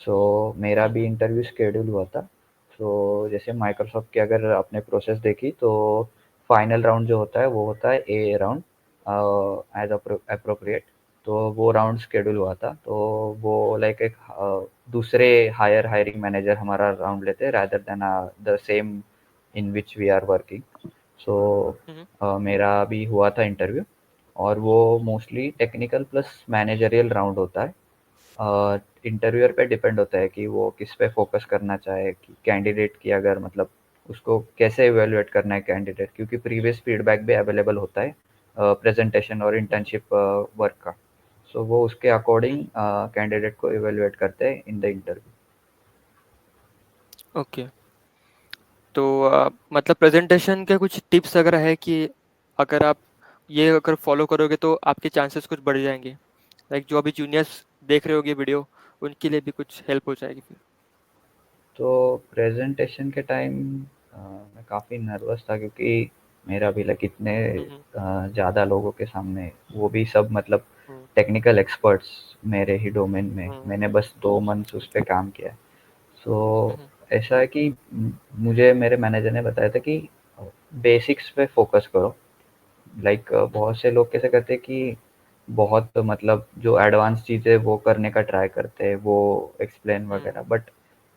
सो मेरा भी हम्म। इंटरव्यू शेड्यूल हुआ था। सो जैसे माइक्रोसॉफ्ट की अगर आपने प्रोसेस देखी, तो फाइनल राउंड जो होता है वो होता है ए राउंड एज अप्रोप्रिएट। तो वो राउंड शेड्यूल हुआ था, तो वो लाइक एक दूसरे हायरिंग मैनेजर हमारा राउंड लेते हैं rather than the same in which we are working. So hmm. मेरा भी हुआ था इंटरव्यू, और वो mostly technical plus managerial round होता है। इंटरव्यूअर पे डिपेंड होता है कि वो किस पे फोकस करना चाहे, कि कैंडिडेट की अगर मतलब उसको कैसे इवेलुएट करना है कैंडिडेट, क्योंकि प्रीवियस फीडबैक भी अवेलेबल होता है प्रेजेंटेशन और हम्म। इंटर्नशिप वर्क का। सो वो उसके अकॉर्डिंग हम्म। कैंडिडेट को इवेलुएट करते हैं इन द इंटरव्यू। ओके। तो मतलब प्रेजेंटेशन के कुछ टिप्स अगर है कि अगर आप ये अगर फॉलो करोगे तो आपके चांसेस कुछ बढ़ जाएंगे, लाइक जो अभी जूनियर्स देख रहे होंगे वीडियो, उनके लिए भी कुछ हेल्प हो जाएगी फिर। तो प्रेजेंटेशन के टाइम मैं काफ़ी नर्वस था, क्योंकि मेरा भी लाइक इतने हम्म। ज़्यादा लोगों के सामने, वो भी सब मतलब हम्म। टेक्निकल एक्सपर्ट्स मेरे ही डोमेन में, हम्म। मैंने बस 2 मंथ्स उस पर काम किया है। सो हम्म। ऐसा है कि मुझे मेरे मैनेजर ने बताया था कि बेसिक्स पे फोकस करो। लाइक बहुत हम्म। से लोग कैसे करते हैं कि बहुत मतलब जो एडवांस चीज़ें वो करने का ट्राई करते हैं, वो एक्सप्लेन वगैरह, हम्म। बट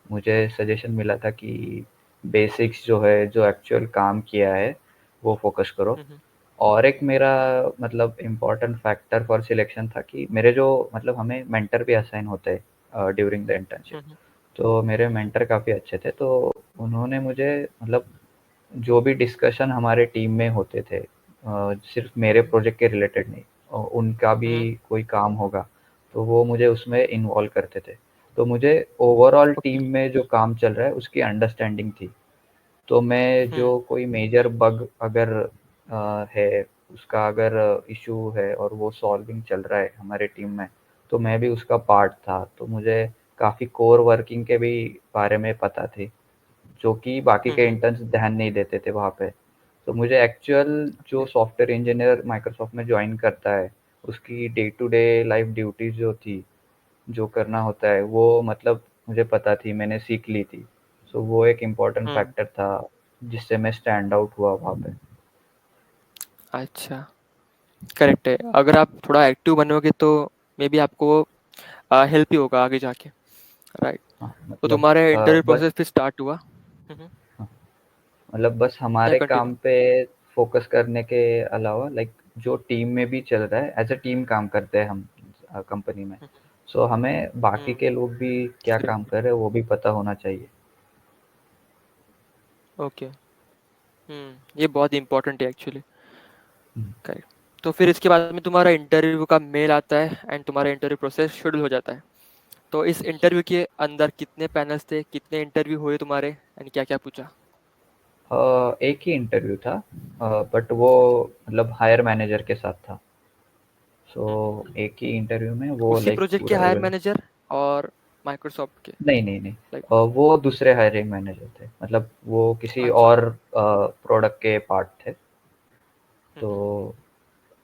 मुझे सजेशन मिला था कि बेसिक्स जो है, जो एक्चुअल काम किया है, वो फोकस करो। हम्म। और एक मेरा मतलब इम्पोर्टेंट फैक्टर फॉर सिलेक्शन था कि मेरे जो मतलब हमें मेंटर भी असाइन होते हैं ड्यूरिंग द इंटर्नशिप। हम्म। तो मेरे हम्म। मेंटर काफ़ी अच्छे थे, तो उन्होंने मुझे मतलब जो भी डिस्कशन हमारे टीम में होते थे, सिर्फ मेरे हम्म। प्रोजेक्ट के रिलेटेड नहीं, उनका भी हम्म। कोई काम होगा, तो वो मुझे उसमें इन्वॉल्व करते थे। तो मुझे ओवरऑल ओके। टीम में जो काम चल रहा है उसकी अंडरस्टैंडिंग थी। तो मैं हम्म। जो कोई मेजर बग अगर है, उसका अगर इशू है और वो सॉल्विंग चल रहा है हमारे टीम में, तो मैं भी उसका पार्ट था। तो मुझे काफ़ी कोर वर्किंग के भी बारे में पता थी, जो कि बाकी के हम्म। इंटर्न्स ध्यान नहीं देते थे वहाँ पे। तो मुझे एक्चुअल जो ओके। सॉफ्टवेयर इंजीनियर माइक्रोसॉफ्ट में जॉइन करता है, उसकी day to day life duties जो थी, जो करना होता है, वो मतलब मुझे पता थी, मैंने सीख ली थी। सो वो एक इम्पोर्टेंट हम्म। फैक्टर था, जिससे मैं स्टैंड आउट हुआ वहाँ पे। अच्छा, करेक्ट है, अगर आप थोड़ा एक्टिव बनोगे तो मे बी आपको हेल्प ही होगा आगे जाके, राइट? हाँ, तो मतलब तुम्हारे इंटरव्यू बस प्रोसेस फिर स्टार्ट हुआ। हाँ, मतलब बस या हमारे काम कंटिन्यू। पे फ़ोकस करने के अलावा लाइक जो टीम में भी चल रहा है, एज़ अ टीम काम करते हैं हम कंपनी में। सो हमें बाकी हम्म। के लोग भी क्या काम करेक्ट। कर रहे हैं वो भी पता होना चाहिए। ओके। ये बहुत इंपॉर्टेंट है एक्चुअली। हम्म। करेक्ट। तो फिर इसके बाद में तुम्हारा इंटरव्यू का मेल आता है एंड तुम्हारा इंटरव्यू प्रोसेस शेड्यूल हो जाता है। तो इस इंटरव्यू के अंदर कितने पैनल्स थे, कितने इंटरव्यू हुए तुम्हारे एंड क्या क्या पूछा? एक ही इंटरव्यू था, बट वो अच्छा। मतलब हायर मैनेजर के साथ था। सो हम्म, एक ही इंटरव्यू में वो उसी लाइक प्रोजेक्ट के पूरा हायर इवेल मैनेजर और माइक्रोसॉफ्ट के? नहीं, नहीं, नहीं। लाइक। वो दूसरे हायरिंग मैनेजर थे, मतलब वो किसी अच्छा। और प्रोडक्ट के पार्ट थे। तो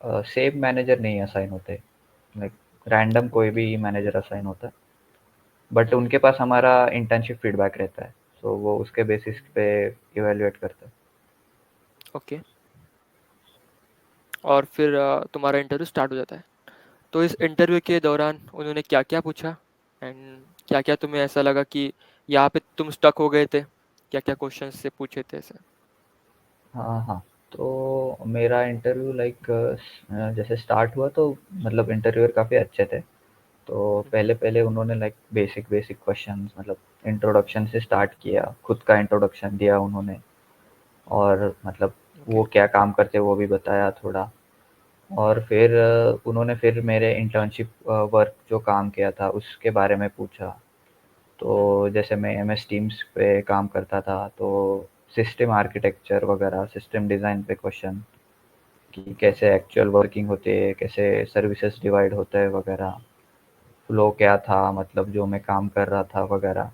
हम्म, सेम मैनेजर नहीं असाइन होते, लाइक रैंडम कोई ओके। भी मैनेजर असाइन होता है, बट हम्म, उनके पास हमारा इंटर्नशिप फीडबैक रहता है, सो वो उसके बेसिस हम्म, पे इवैल्यूएट करता है। ओके। और फिर तुम्हारा इंटरव्यू स्टार्ट हो जाता है। तो इस इंटरव्यू के दौरान उन्होंने क्या क्या पूछा एंड क्या क्या तुम्हें ऐसा लगा कि यहाँ पे तुम स्टक हो गए थे? क्या क्या क्वेश्चन से पूछे थे ऐसे? हाँ, हाँ। तो मेरा इंटरव्यू लाइक जैसे स्टार्ट हुआ तो मतलब इंटरव्यूअर काफ़ी अच्छे थे। तो हम्म, पहले-पहले उन्होंने लाइक बेसिक बेसिक क्वेश्चंस मतलब इंट्रोडक्शन से स्टार्ट किया, खुद का इंट्रोडक्शन दिया उन्होंने, और मतलब ओके। वो क्या काम करते हैं वो भी बताया थोड़ा। और फिर उन्होंने फिर मेरे इंटर्नशिप वर्क जो काम किया था उसके बारे में पूछा। हम्म, तो जैसे मैं एमएस टीम्स पे काम करता था, तो सिस्टम आर्किटेक्चर वगैरह, सिस्टम डिज़ाइन पे क्वेश्चन कि कैसे एक्चुअल वर्किंग होती है, कैसे सर्विसेज डिवाइड होता है वगैरह, फ्लो क्या था मतलब जो मैं काम कर रहा था वगैरह।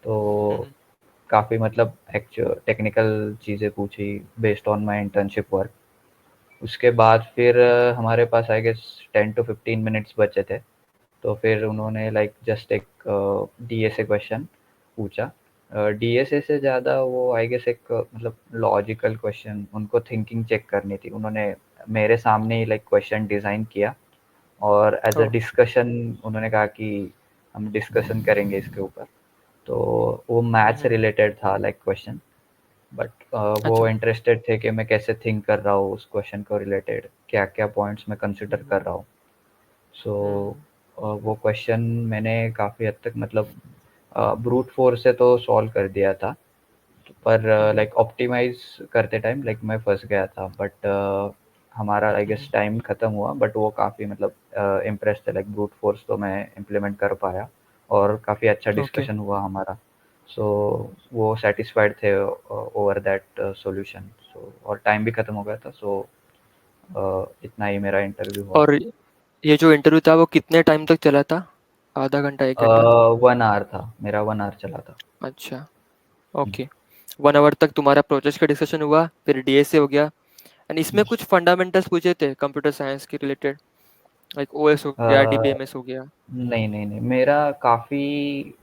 तो हम्म, काफ़ी मतलब एक्चुअल टेक्निकल चीज़ें पूछी based on my internship work. उसके बाद फिर हमारे पास आई गेस 10 टू 15 मिनट्स बचे थे। तो फिर उन्होंने लाइक जस्ट एक डीएसए क्वेश्चन पूछा। डीएसए से ज़्यादा वो आई गेस एक मतलब लॉजिकल क्वेश्चन, उनको थिंकिंग चेक करनी थी। उन्होंने मेरे सामने ही लाइक क्वेश्चन डिज़ाइन किया, और एज अ ओह। डिस्कशन उन्होंने कहा कि हम डिस्कशन करेंगे इसके ऊपर। तो वो मैथ्स हम्म, रिलेटेड था लाइक क्वेश्चन, बट वो अच्छा। इंटरेस्टेड थे कि मैं कैसे थिंक कर रहा हूँ उस क्वेश्चन को रिलेटेड, क्या क्या पॉइंट्स मैं कंसिडर कर हम्म, रहा हूँ। सो हम्म, वो क्वेश्चन मैंने काफ़ी हद तक मतलब ब्रूट फोर्स से तो सॉल्व कर दिया था, पर हम्म, लाइक ऑप्टिमाइज करते टाइम लाइक मैं फंस गया था, बट हमारा आई गेस हम्म, टाइम खत्म हुआ, बट वो काफ़ी मतलब इम्प्रेस थे, लाइक ब्रूट फोर्स तो मैं इम्प्लीमेंट कर पाया, और काफ़ी अच्छा ओके। डिस्कशन हुआ हमारा। सो वो सेटिस्फाइड थे ओवर दैट सॉल्यूशन। सो और टाइम भी खत्म हो गया था, सो इतना ही मेरा इंटरव्यू हुआ और था। ये जो इंटरव्यू था वो कितने टाइम तक चला था? आधा घंटा, 1 घंटा? 1 आवर था, मेरा 1 आवर चला था। अच्छा। ओके। 1 आवर तक तुम्हारा प्रोजेक्ट का डिस्कशन हुआ, फिर डीएसए हो गया। एंड इसमें कुछ फंडामेंटल्स पूछे थे कंप्यूटर साइंस के रिलेटेड, लाइक ओएस हो गया, अ, डीबीएमएस हो गया? नहीं, नहीं, नहीं, मेरा काफ़ी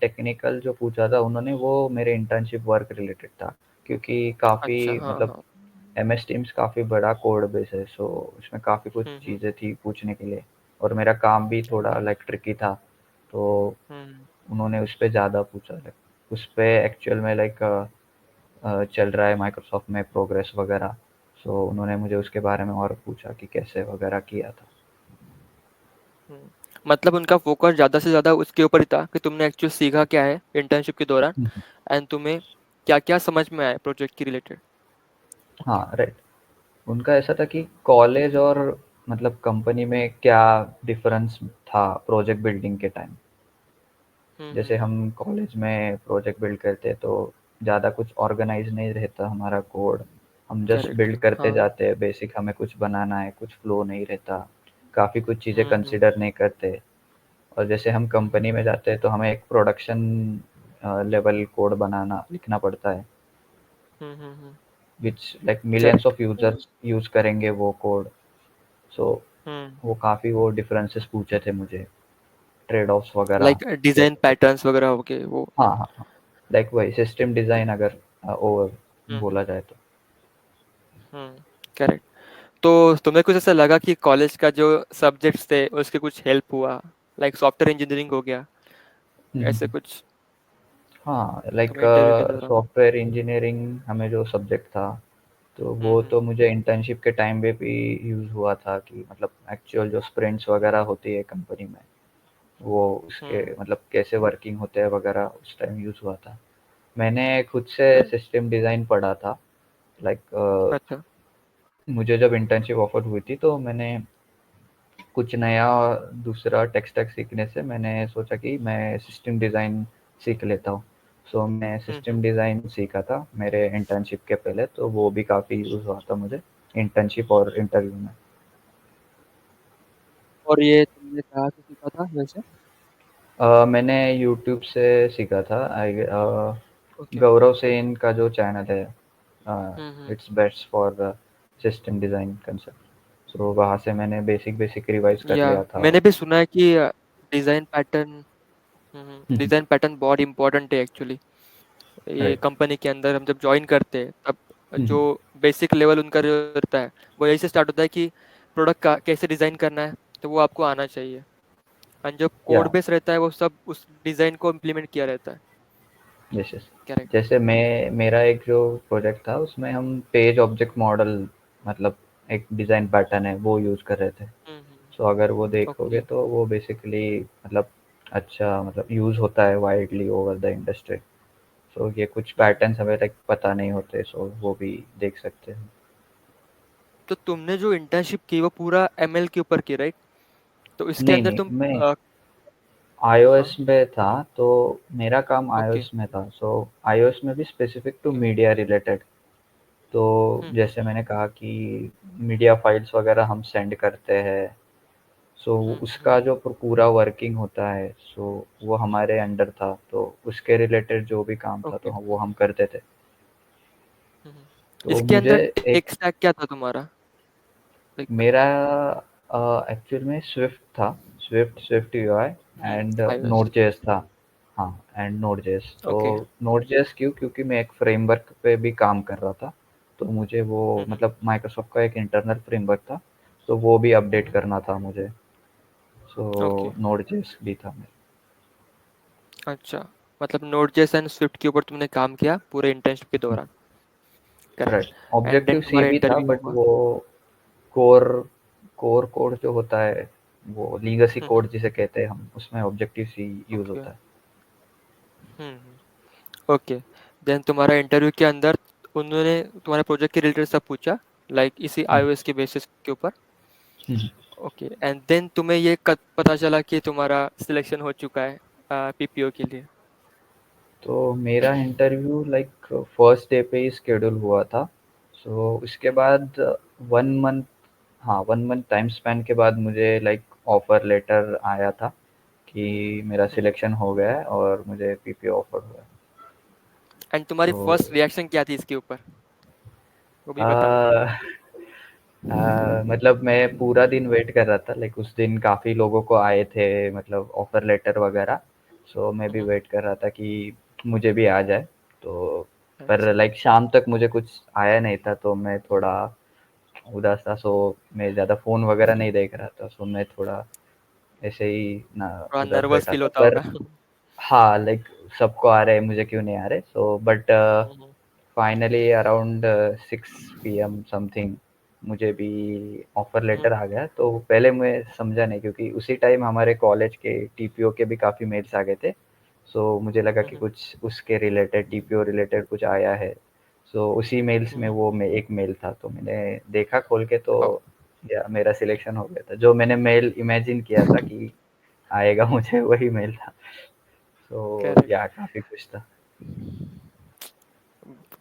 टेक्निकल जो पूछा था उन्होंने वो मेरे इंटर्नशिप वर्क रिलेटेड था, क्योंकि काफ़ी अच्छा, हाँ मतलब हाँ। एमएस टीम्स काफ़ी बड़ा कोड बेस है, सो उसमें काफ़ी कुछ हम्म, चीज़ें थी पूछने के लिए, और मेरा काम भी थोड़ा ओके। लाइक ट्रिकी था। तो हम्म, उन्होंने उस पे ज़्यादा पूछा, लाइक उस पे एक्चुअल में लाइक चल रहा है माइक्रोसॉफ्ट में प्रोग्रेस वगैरह। सो उन्होंने मुझे उसके बारे में और पूछा कि कैसे वगैरह किया था। हम्म। मतलब उनका फोकस ज़्यादा से ज़्यादा उसके ऊपर ही था कि तुमने एक्चुअल सीखा क्या है इंटर्नशिप के दौरान एंड तुम्हें क्या क्या समझ में आया प्रोजेक्ट के रिलेटेड। ओके। हाँ, राइट। उनका ऐसा था कि कॉलेज और मतलब कंपनी में क्या डिफरेंस था प्रोजेक्ट बिल्डिंग के टाइम। हम्म, जैसे हम कॉलेज में प्रोजेक्ट बिल्ड करते तो ज़्यादा कुछ ऑर्गेनाइज नहीं रहता हमारा कोड, हम जस्ट करेक्ट, बिल्ड करते हाँ। जाते हैं, बेसिक हमें कुछ बनाना है, कुछ फ्लो नहीं रहता, काफ़ी कुछ चीज़ें हम्म, कंसिडर नहीं करते। और जैसे हम हम्म, कंपनी में जाते हैं तो हमें एक प्रोडक्शन लेवल कोड बनाना लिखना पड़ता है, hmm. Which like millions correct. Of users use करेंगे वो कोड। सो हम्म। वो काफ़ी वो डिफरेंसेस पूछे थे मुझे, ट्रेड ऑफ्स वगैरह लाइक डिजाइन कैसे। पैटर्न्स वगैरह हो गए वो? हाँ, हाँ, हाँ, लाइक वही सिस्टम डिज़ाइन अगर ओवर हम्म, बोला जाए तो। हम्म। करेक्ट। तो तुम्हें कुछ ऐसा लगा कि कॉलेज का जो सब्जेक्ट्स थे उसके कुछ हेल्प हुआ, लाइक सॉफ्टवेयर इंजीनियरिंग हो गया, हुँ, हुँ, ऐसे हुँ। कुछ हाँ, लाइक तुम्हें इंटरव्यू के दौरान? सॉफ्टवेयर इंजीनियरिंग हमें जो सब्जेक्ट था, तो हम्म, वो तो मुझे इंटर्नशिप के टाइम पे भी यूज़ हुआ था कि मतलब एक्चुअल जो स्प्रिंट्स वगैरह होती है कंपनी में, वो उसके हम्म, मतलब कैसे वर्किंग होते हैं वगैरह उस टाइम यूज़ हुआ था। मैंने खुद से सिस्टम डिज़ाइन पढ़ा था। लाइक अच्छा। मुझे जब इंटर्नशिप ऑफर हुई थी तो मैंने कुछ नया दूसरा टेक स्टैक सीखने से मैंने सोचा कि मैं सिस्टम डिज़ाइन सीख लेता हूँ। सो मैं सिस्टम हम्म। डिज़ाइन सीखा था मेरे इंटर्नशिप के पहले, तो वो भी काफ़ी यूज़ हुआ था मुझे इंटर्नशिप और इंटरव्यू में। और ये तुमने कहाँ से सीखा था वैसे? मैंने यूट्यूब से सीखा था। ओके। गौरव सेन का जो चैनल है, hmm. It's best for system design concept, so वहाँ से मैंने बेसिक बेसिक रिवाइज कर या लिया था। मैंने भी सुना है कि डिजाइन पैटर्न हम्म, डिजाइन पैटर्न बहुत इंपॉर्टेंट है एक्चुअली। ये राइट। कंपनी के अंदर हम जब ज्वाइन करते हैं तब जो हम्म, बेसिक लेवल उनका जो रहता है वो यही से स्टार्ट होता है कि प्रोडक्ट का कैसे डिज़ाइन करना है, तो वो आपको आना चाहिए। और जो या कोड बेस रहता है वो सब उस डिज़ाइन को इम्प्लीमेंट किया रहता है। Yes yes. करेक्ट। जैसे मेरा एक जो प्रोजेक्ट था उसमें हम पेज ऑब्जेक्ट मॉडल, मतलब एक डिज़ाइन पैटर्न है वो यूज़ कर रहे थे। सो अगर वो देखोगे ओके। तो वो बेसिकली मतलब अच्छा मतलब यूज़ होता है वाइडली ओवर द इंडस्ट्री। सो ये कुछ पैटर्न्स हमें लाइक पता नहीं होते, सो वो भी देख सकते हैं। तो तुमने जो इंटर्नशिप की वो पूरा एमएल के ऊपर की, राइट? तो इसके नहीं अंदर नहीं, तुम मैं हाँ। आईओएस में था, तो मेरा काम ओके। आईओएस में था। सो आईओएस में भी specific to okay. Media related. तो हम्म। जैसे मैंने कहा कि मीडिया फाइल्स वगैरह हम सेंड करते हैं, सो हम्म। उसका जो पूरा वर्किंग होता है, सो वो हमारे अंडर था, तो उसके रिलेटेड जो भी काम था तो ओके। वो हम करते थे। हम्म। तो इसके मुझे अंदर एक टेक स्टैक क्या था तुम्हारा, लाइक? मेरा एक्चुअल में स्विफ्ट था, Swift UI and iOS। Node JS था। हाँ, एंड नोड जेएस। तो ओके। नोड जेएस क्यों? क्योंकि मैं एक फ्रेमवर्क पे भी काम कर रहा था, तो मुझे वो हम्म। मतलब माइक्रोसॉफ्ट का एक इंटरनल फ्रेमवर्क था, तो वो भी अपडेट करना था मुझे। So okay. नोड जेएस भी था मेरा। अच्छा, मतलब नोड जेएस एंड स्विफ्ट के ऊपर तुमने काम किया पूरे इंटर्नशिप के दौरान। Correct. Right. And then objective C तुम्हारा भी था, इंटरव्यू बट हुआ। वो कोर कोर कोड जो होता है, वो लीगसी हम्म। कोड जिसे कहते हैं हम, उसमें ऑब्जेक्टिव सी यूज ओके। होता है। ओके। देन तुम्हारा इंटरव्यू के अंदर उन्होंने तुम्हारे प्रोजेक्ट के रिलेटेड सब पूछा, लाइक इसी हम्म, iOS के बेसिस के ऊपर। हम्म। ओके, एंड देन तुम्हें ये कब पता चला कि तुम्हारा सिलेक्शन हो चुका है पीपीओ के लिए? तो मेरा इंटरव्यू लाइक फर्स्ट डे पे ही स्केड्यूल हुआ था। सो उसके बाद 1 मंथ, हाँ 1 मंथ टाइम स्पैन के बाद मुझे लाइक ऑफर लेटर आया था कि मेरा सिलेक्शन हो गया है और मुझे पीपीओ ऑफर हुआ है। एंड तुम्हारी तो फर्स्ट रिएक्शन क्या थी इसके ऊपर, वो भी बताओ। आ, मतलब मैं पूरा दिन वेट कर रहा था, लाइक उस दिन काफ़ी लोगों को आए थे मतलब ऑफर लेटर वगैरह। सो मैं भी हम्म। वेट कर रहा था कि मुझे भी आ जाए। तो पर अच्छा। लाइक शाम तक मुझे कुछ आया नहीं था, तो मैं थोड़ा उदास था। सो मैं ज़्यादा फ़ोन वगैरह नहीं देख रहा था, सो मैं थोड़ा ऐसे ही ना थोड़ा उदास नर्वस बैठा फील था। होता पर होगा। हाँ, लाइक सबको आ रहे हैं, मुझे क्यों नहीं आ रहे? So but hmm. Finally around 6 PM something मुझे भी ऑफर लेटर आ गया। तो पहले मैं समझा नहीं, क्योंकि उसी टाइम हमारे कॉलेज के टीपीओ के भी काफ़ी मेल्स आ गए थे। सो मुझे लगा कि हम्म। कुछ उसके रिलेटेड, टीपीओ रिलेटेड कुछ आया है। सो उसी मेल्स में हम्म। वो मैं एक मेल था, तो मैंने देखा खोल के, तो ओ, या मेरा सिलेक्शन हो गया था। जो मैंने मेल इमेजिन किया था कि आएगा मुझे, वही मेल था। So correct. या काफ़ी खुश था।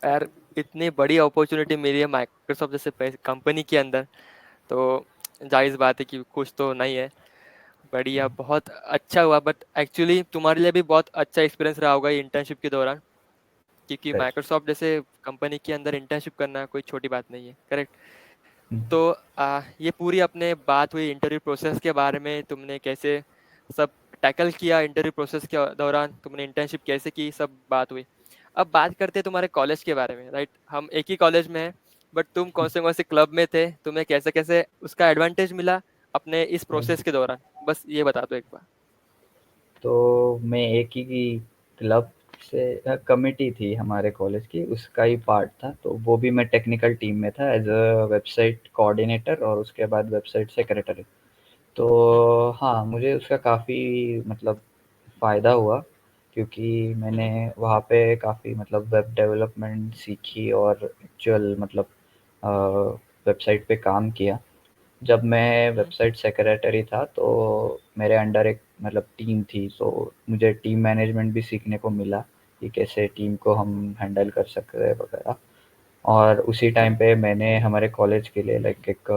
यार, इतनी बड़ी अपॉर्चुनिटी मिली है माइक्रोसॉफ्ट जैसे कंपनी के अंदर, तो जायज़ बात है कि खुश तो नहीं है। बढ़िया, बहुत अच्छा हुआ, बट एक्चुअली तुम्हारे लिए भी बहुत अच्छा एक्सपीरियंस रहा होगा ये इंटर्नशिप के दौरान, क्योंकि राइट। माइक्रोसॉफ्ट जैसे कंपनी के अंदर इंटर्नशिप करना कोई छोटी बात नहीं है। करेक्ट। तो ये पूरी अपने बात हुई इंटरव्यू प्रोसेस के बारे में, तुमने कैसे सब टैकल किया इंटरव्यू प्रोसेस के दौरान, तुमने इंटर्नशिप कैसे की, सब बात हुई। अब बात करते हैं तुम्हारे कॉलेज के बारे में, राइट? हम एक ही कॉलेज में हैं, बट तुम कौन से क्लब में थे, तुम्हें कैसे कैसे उसका एडवांटेज मिला अपने इस प्रोसेस के दौरान, बस ये बता दो एक बार। तो मैं एक ही क्लब से, कमिटी थी हमारे कॉलेज की, उसका ही पार्ट था। तो वो भी मैं टेक्निकल टीम में था एज अ वेबसाइट कोऑर्डिनेटर और उसके बाद वेबसाइट सेक्रेटरी। तो हम्म। हाँ, मुझे उसका काफ़ी मतलब फ़ायदा हुआ। क्योंकि मैंने हम्म, वहाँ पे काफ़ी मतलब वेब डेवलपमेंट सीखी और एक्चुअल मतलब वेबसाइट पे काम किया। जब मैं हम्म, वेबसाइट सेक्रेटरी था तो मेरे अंडर एक मतलब टीम थी, सो मुझे टीम मैनेजमेंट भी सीखने को मिला कि कैसे टीम को हम हैंडल कर सकते हैं वगैरह। और उसी टाइम हम्म, पे मैंने हमारे कॉलेज के लिए लाइक एक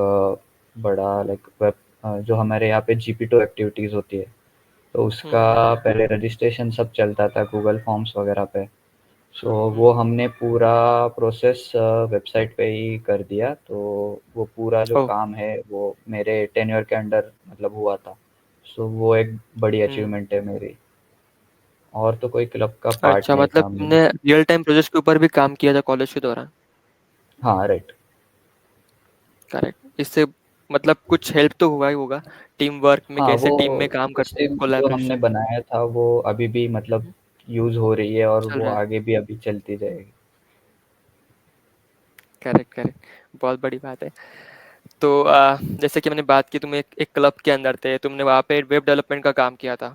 बड़ा लाइक वेब जो हमारे यहाँ पे जीपी2 एक्टिविटीज़ होती है, तो उसका हम्म, पहले रजिस्ट्रेशन सब चलता था गूगल फॉर्म्स वगैरह पे। सो वो हम्म। हमने पूरा प्रोसेस वेबसाइट पे ही कर दिया, तो वो पूरा जो ओ। काम है वो मेरे टेन्योर के अंडर मतलब हुआ था। सो वो एक बड़ी हम्म। अचीवमेंट है मेरी। और तो कोई क्लब का पार्ट अच्छा, नहीं मतलब था मैं। तुमने रियल टाइम प्रोजेक्ट के ऊपर भी काम किया था कॉलेज के दौरान? हाँ, राइट। करेक्ट। इससे मतलब कुछ हेल्प तो हुआ ही होगा, टीम वर्क में, हाँ, कैसे टीम में काम वो करते हैं, सिम जो हमने कोलैबोरेशन। बनाया था वो अभी भी मतलब यूज़ हो रही है और चल वो रहा है। आगे भी अभी चलती रहेगी। Correct, correct. बहुत बड़ी बात है। तो जैसे कि मैंने बात की, तुम एक क्लब के अंदर थे, तुमने वहाँ पे वेब डेवलपमेंट का काम किया था।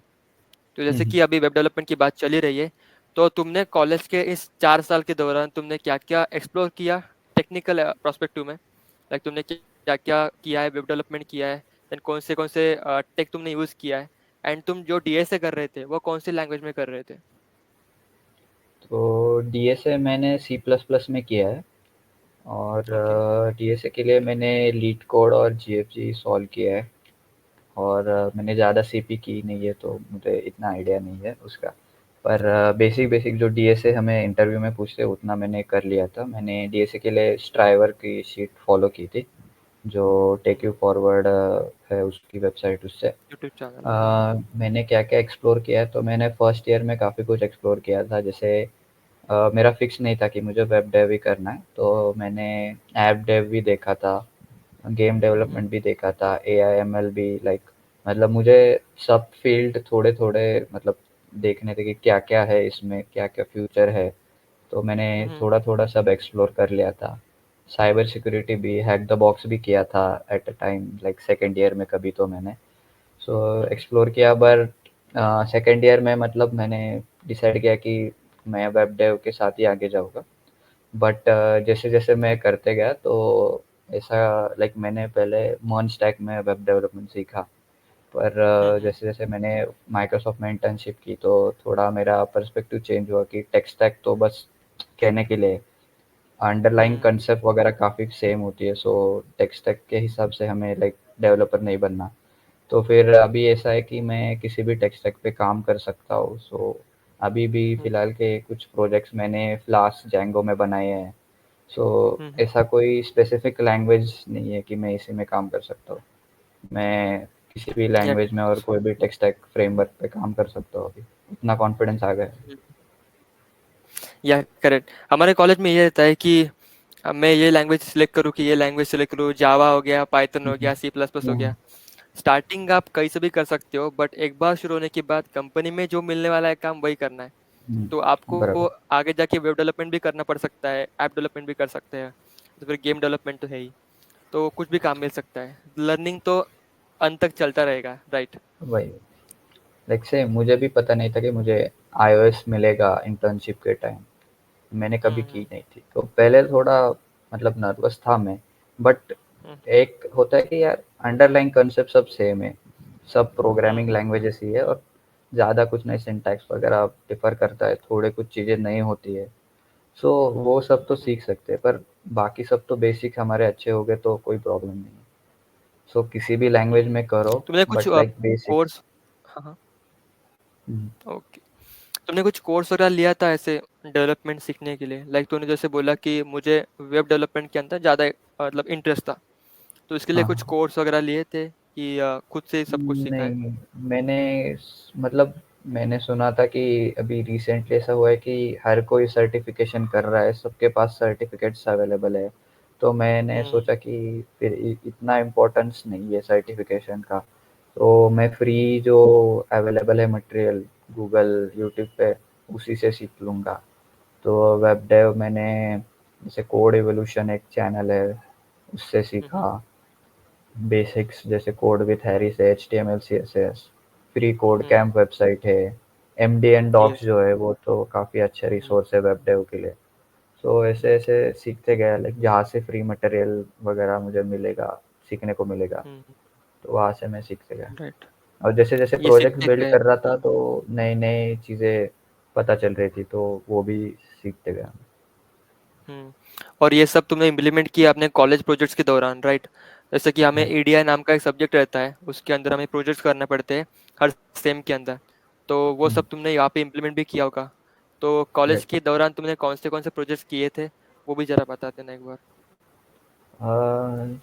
तो हुँ, जैसे हुँ। कि अभी वेब डेवलपमेंट की बात चली रही है, तो तुमने कॉलेज के इस 4 साल के दौरान तुमने क्या क्या एक्सप्लोर किया टेक्निकल प्रोस्पेक्टिव में? लाइक तुमने क्या क्या किया है, वेब डेवलपमेंट किया है, देन कौन से टेक तुमने यूज़ किया है, एंड तुम जो डीएसए कर रहे थे वो कौन सी लैंग्वेज में कर रहे थे? तो डीएसए मैंने सी प्लस प्लस में किया है। और ओके। डीएसए के लिए मैंने लीड कोड और जीएफजी सॉल्व किया है। और मैंने ज़्यादा सीपी की नहीं है तो मुझे इतना आइडिया नहीं है उसका। पर बेसिक बेसिक जो डीएसए हमें इंटरव्यू में पूछते हैं उतना मैंने कर लिया था। मैंने डीएसए के लिए स्ट्राइवर की शीट फॉलो की थी, जो टेक यू फॉरवर्ड है उसकी वेबसाइट, उससे यूट्यूब चैनल। मैंने क्या क्या एक्सप्लोर किया है। तो मैंने फर्स्ट ईयर में काफ़ी कुछ एक्सप्लोर किया था। जैसे मेरा फिक्स नहीं था कि मुझे वेब डेव ही करना है, तो मैंने ऐप डेव भी देखा था, गेम डेवलपमेंट भी देखा था, एआईएमएल भी लाइक मतलब मुझे सब फील्ड थोड़े-थोड़े मतलब देखने थे कि क्या-क्या है इसमें, क्या-क्या फ्यूचर है। तो मैंने थोड़ा-थोड़ा सब एक्सप्लोर कर लिया था। साइबर सिक्योरिटी भी, हैक द बॉक्स भी किया था at a time like second year में कभी तो मैंने। सो एक्सप्लोर किया, बट सेकंड ईयर में मतलब मैंने डिसाइड किया कि मैं वेब डेव के साथ ही आगे जाऊँगा। बट जैसे-जैसे मैं करते गया तो ऐसा लाइक मैंने पहले मर्न स्टैक में वेब डेवलपमेंट सीखा। पर जैसे-जैसे मैंने माइक्रोसॉफ्ट में इंटर्नशिप की तो थोड़ा मेरा पर्सपेक्टिव चेंज हुआ कि टेक स्टैक तो बस कहने के लिए, अंडरलाइंग कंसेप्ट वगैरह काफ़ी सेम होती है। सो टेक स्टैक के हिसाब से हमें लाइक डेवलपर नहीं बनना। तो फिर अभी ऐसा है कि मैं किसी भी टेक स्टैक पे काम कर सकता हूँ। सो अभी भी फ़िलहाल के कुछ प्रोजेक्ट्स मैंने फ्लास्क, जेंगो में बनाए हैं। सो ऐसा कोई स्पेसिफिक लैंग्वेज नहीं है कि मैं इसी में काम कर सकता हूँ। मैं किसी भी या लैंग्वेज में और कोई भी टेक स्टैक फ्रेमवर्क पे काम कर सकता हूँ अभी। इतना कॉन्फिडेंस आ गया है। या करेक्ट, हमारे कॉलेज में ये रहता है कि अब मैं ये लैंग्वेज सिलेक्ट करूँ कि ये लैंग्वेज सिलेक्ट करूँ, जावा हो गया, पाइथन हुँ, हो गया, सी प्लस प्लस हो हुँ, गया। स्टार्टिंग आप कहीं से भी कर सकते हो, बट एक बार शुरू होने के बाद कंपनी में जो मिलने वाला है काम वही करना है। हुँ, तो आपको बराबर। आगे जाके वेब डेवलपमेंट भी करना पड़ सकता है, ऐप डेवलपमेंट भी कर सकते हैं, तो फिर गेम डेवलपमेंट तो है ही। तो कुछ भी काम मिल सकता है, लर्निंग तो अंत तक चलता रहेगा, राइट? वही, लाइक सेम मुझे भी पता नहीं था कि मुझे आईओएस मिलेगा इंटर्नशिप के टाइम। मैंने कभी की हम्म, नहीं थी। तो पहले थोड़ा मतलब नर्वस था मैं, बट हम्म, एक होता है कि यार अंडरलाइंग कॉन्सेप्ट सब सेम है, सब प्रोग्रामिंग हम्म, लैंग्वेजेस ही है और ज़्यादा कुछ नहीं, सिंटैक्स वगैरह डिफ़र करता है, थोड़े कुछ चीज़ें नई होती है। सो वो सब तो हम्म। सीख सकते हैं, पर बाकी सब तो बेसिक हमारे अच्छे हो गए तो कोई प्रॉब्लम नहीं है। सो किसी भी लैंग्वेज में करो, तुमने कुछ बट लाइक बेसिक। कोर्स? हाँ, हाँ। ओके। तुमने कुछ कोर्स वगैरह लिया था ऐसे डेवलपमेंट सीखने के लिए? लाइक तूने जैसे बोला कि मुझे वेब डेवलपमेंट के अंदर ज़्यादा मतलब इंटरेस्ट था, तो इसके लिए कुछ हाँ। कोर्स वगैरह लिए थे कि खुद से ही सब कुछ सीखा है? नहीं, मैंने मतलब मैंने सुना था कि अभी रिसेंटली ऐसा हुआ है कि हर कोई सर्टिफिकेशन कर रहा है, सबके पास सर्टिफिकेट्स अवेलेबल है। तो मैंने हम्म, सोचा कि फिर इतना इम्पोर्टेंस नहीं है सर्टिफिकेशन का, तो मैं फ्री जो अवेलेबल है मटेरियल गूगल, यूट्यूब पे, उसी से सीख लूँगा। तो वेब डेव मैंने जैसे कोड इवोल्यूशन एक चैनल है, उससे हम्म, सीखा। बेसिक्स जैसे कोड विथ हैरी से, एचटीएमएल सीएसएस, फ्री कोड हम्म, कैंप वेबसाइट है। एमडीएन डॉक्स यस। जो है वो तो काफ़ी अच्छा रिसोर्स है वेब डेव के लिए। सो ऐसे ऐसे सीखते गया, लाइक जहाँ से फ्री मटेरियल वगैरह मुझे मिलेगा, सीखने को मिलेगा, तो वहाँ से मैं सीखते गया। राइट। और जैसे जैसे ये प्रोजेक्ट्स सीखते बिल्ड गए। कर रहा था तो नई नई चीज़ें पता चल रही थी, तो वो भी सीखते गया। हम्म। और ये सब तुमने इम्प्लीमेंट किया अपने कॉलेज प्रोजेक्ट्स के दौरान, राइट? जैसे कि हमें यस। एडीआई नाम का एक सब्जेक्ट रहता है, उसके अंदर हमें प्रोजेक्ट्स करने पड़ते हैं हर सेम के अंदर। तो वो सब तुमने यहाँ पे इम्प्लीमेंट भी किया होगा। तो कॉलेज यस। के दौरान तुमने कौन से प्रोजेक्ट्स किए थे, वो भी जरा बता देना एक बार।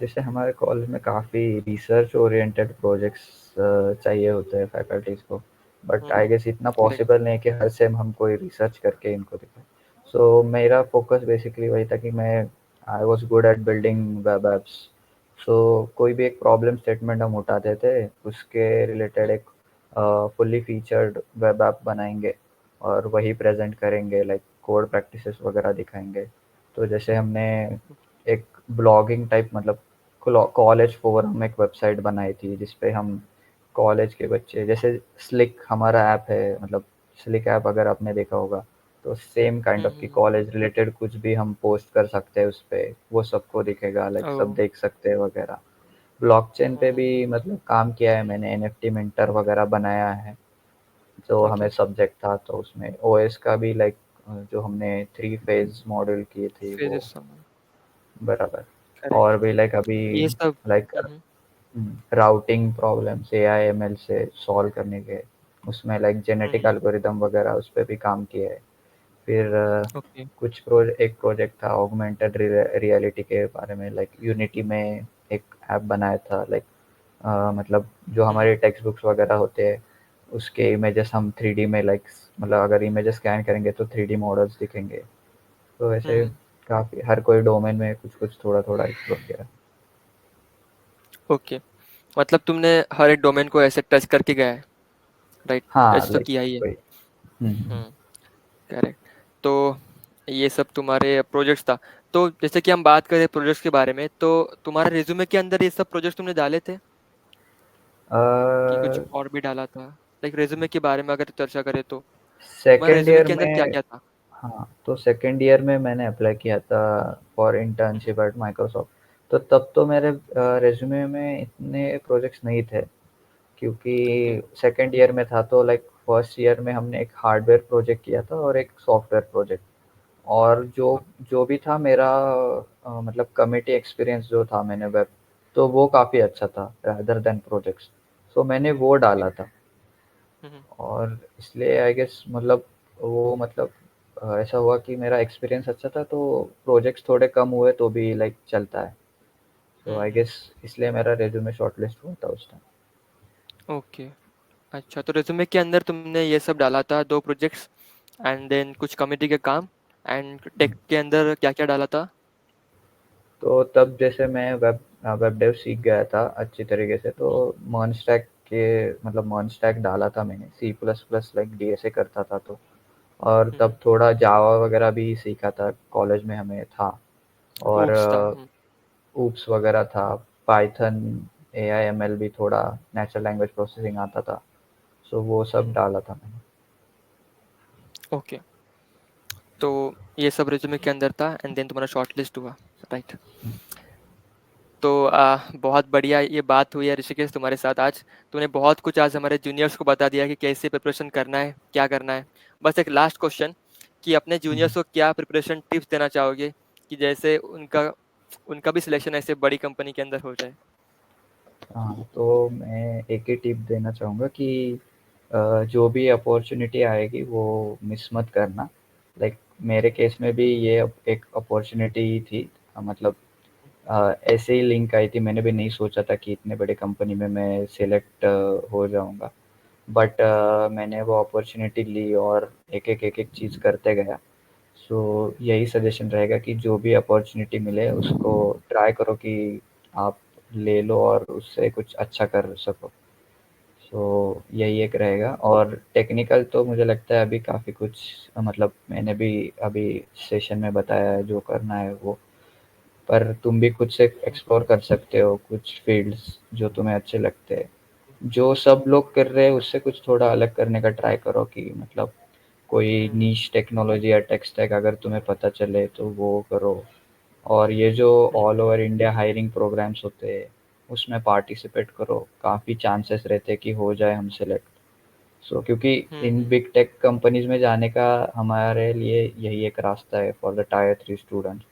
जैसे हमारे कॉलेज में काफ़ी रिसर्च ओरिएंटेड प्रोजेक्ट्स चाहिए होते हैं फैकल्टीज़ को, बट आई गेस इतना करेक्ट। पॉसिबल नहीं कि हर सेम हम कोई रिसर्च करके इनको दिखाएं। सो मेरा फोकस बेसिकली वही था कि मैं I was good at building web apps. So कोई भी एक प्रॉब्लम स्टेटमेंट हम उठाते थे, उसके रिलेटेड एक फुल्ली फीचर्ड वेब ऐप बनाएंगे और वही प्रेजेंट करेंगे, लाइक कोड प्रैक्टिसेस वगैरह दिखाएंगे। तो जैसे हमने एक ब्लॉगिंग टाइप, मतलब कॉलेज फोरम एक वेबसाइट बनाई थी जिसपे हम कॉलेज के बच्चे, जैसे स्लिक हमारा ऐप है, मतलब स्लिक ऐप अगर आपने देखा होगा, तो सेम काइंड ऑफ की कॉलेज रिलेटेड कुछ भी हम पोस्ट कर सकते हैं उस पे, वो सबको दिखेगा, लाइक ओ। सब देख सकते हैं वगैरह। ब्लॉकचेन पे भी मतलब काम किया है मैंने, एनएफटी मिंटर वगैरह बनाया है जो हमें ओके। सब्जेक्ट था। तो उसमें ओएस का भी, लाइक जो हमने 3 फेज मॉड्यूल किए थे फिर वो, इस समय। बराबर। और करेक्ट। भी लाइक अभी, ये सब। लाइक राउटिंग प्रॉब्लम्स एआईएमएल से सॉल्व करने के, उसमें लाइक जेनेटिक एल्गोरिदम वगैरह उस पे भी काम किया है। फिर ओके। कुछ एक प्रोजेक्ट था ऑगमेंटेड रियलिटी के बारे में, लाइक यूनिटी में एक ऐप बनाया था, लाइक मतलब जो हमारे टेक्स्ट बुक्स वगैरह होते हैं उसके इमेजेस हम 3D में, लाइक मतलब अगर इमेजेस स्कैन करेंगे तो 3D मॉडल्स दिखेंगे। तो ऐसे काफ़ी हर कोई डोमेन में कुछ कुछ थोड़ा थोड़ा एक्सप्लोर किया। ओके। मतलब तुमने हर एक डोमेन को ऐसे टच करके गया है, राइट? हाँ, टच तो लाइक किया ही है। वही। हम्म। हम्म। करेक्ट। तो ये सब तुम्हारे प्रोजेक्ट्स था। तो जैसे कि हम बात करें प्रोजेक्ट्स के बारे में, तो तुम्हारे रिज्यूमे के अंदर ये सब प्रोजेक्ट्स तुमने डाले थे कि कुछ और भी डाला था? लाइक रिज्यूमे के बारे में अगर चर्चा करें तो तुम्हारे सेकेंड रिज्यूमे ईयर के अंदर क्या में, क्या था? हाँ, तो सेकेंड ईयर में मैंने अप्लाई किया था फॉर इंटर्नशिप एट माइक्रोसॉफ्ट। तो तब तो मेरे रेज्यूमे में इतने प्रोजेक्ट्स नहीं थे, क्योंकि ओके। सेकेंड ईयर में था। तो लाइक फर्स्ट ईयर में हमने एक हार्डवेयर प्रोजेक्ट किया था और एक सॉफ्टवेयर प्रोजेक्ट। और जो जो भी था मेरा मतलब कमिटी एक्सपीरियंस जो था मैंने वेब, तो वो काफ़ी अच्छा था रादर देन प्रोजेक्ट्स। सो मैंने वो ओके। डाला था। और इसलिए आई गेस मतलब वो मतलब ऐसा हुआ कि मेरा एक्सपीरियंस अच्छा था, तो प्रोजेक्ट्स थोड़े कम हुए तो भी लाइक चलता है। तो आई गेस इसलिए मेरा रिज्यूमे शॉर्टलिस्ट हुआ था उस टाइम। ओके। अच्छा, तो रिज्यूमे के अंदर तुमने ये सब डाला था, 2 प्रोजेक्ट्स एंड देन कुछ कमिटी के काम, एंड टेक के अंदर क्या-क्या डाला था? तो तब जैसे मैं वेब डेव सीख गया था अच्छी तरीके से, तो मर्न स्टैक के, मतलब मर्न स्टैक डाला था मैंने, C plus plus like DSA करता था तो। और तब थोड़ा जावा वगैरह भी सीखा था, कॉलेज में हमें था। और ओप्स था। ऊप्स वगैरह था, पाइथन, एआईएमएल भी थोड़ा, नेचुरल लैंग्वेज प्रोसेसिंग आता था। सो वो सब डाला था मैंने। ओके। तो ये सब रिज्यूमे के अंदर था एंड देन तुम्हारा शॉर्टलिस्ट हुआ, राइट? तो बहुत बढ़िया ये बात हुई है ऋषिकेश तुम्हारे साथ आज। तूने बहुत कुछ आज हमारे जूनियर्स को बता दिया कि कैसे प्रिपरेशन करना है, क्या करना है। बस एक लास्ट क्वेश्चन, कि अपने जूनियर्स को क्या प्रिपरेशन टिप्स देना चाहोगे कि जैसे उनका उनका भी सिलेक्शन ऐसे बड़ी कंपनी के अंदर हो जाए? हाँ, तो मैं एक ही टिप देना चाहूँगा कि जो भी अपॉर्चुनिटी आएगी वो मिस मत करना। लाइक मेरे केस में भी ये एक अपॉर्चुनिटी ही थी। मतलब ऐसे ही लिंक आई थी, मैंने भी नहीं सोचा था कि इतने बड़े कंपनी में मैं सिलेक्ट हो जाऊँगा। बट मैंने वो अपॉर्चुनिटी ली और एक एक चीज़ करते गया। सो यही सजेशन रहेगा कि जो भी अपॉर्चुनिटी मिले उसको ट्राई करो कि आप ले लो और उससे कुछ अच्छा कर सको। सो यही एक रहेगा। और टेक्निकल तो मुझे लगता है अभी काफ़ी कुछ, मतलब मैंने भी अभी सेशन में बताया है जो करना है वो। पर तुम भी खुद से एक्सप्लोर कर सकते हो कुछ फील्ड्स जो तुम्हें अच्छे लगते हैं। जो सब लोग कर रहे हैं उससे कुछ थोड़ा अलग करने का ट्राई करो, कि मतलब कोई हम्म, नीश टेक्नोलॉजी या टेक स्टैक अगर तुम्हें पता चले तो वो करो। और ये जो all over India hiring programs होते हैं उसमें पार्टिसिपेट करो, काफ़ी चांसेस रहते हैं कि हो जाए हम सेलेक्ट। सो क्योंकि इन हम्म, बिग टेक कंपनीज में जाने का हमारे लिए यही एक रास्ता है फॉर द टायर 3 स्टूडेंट।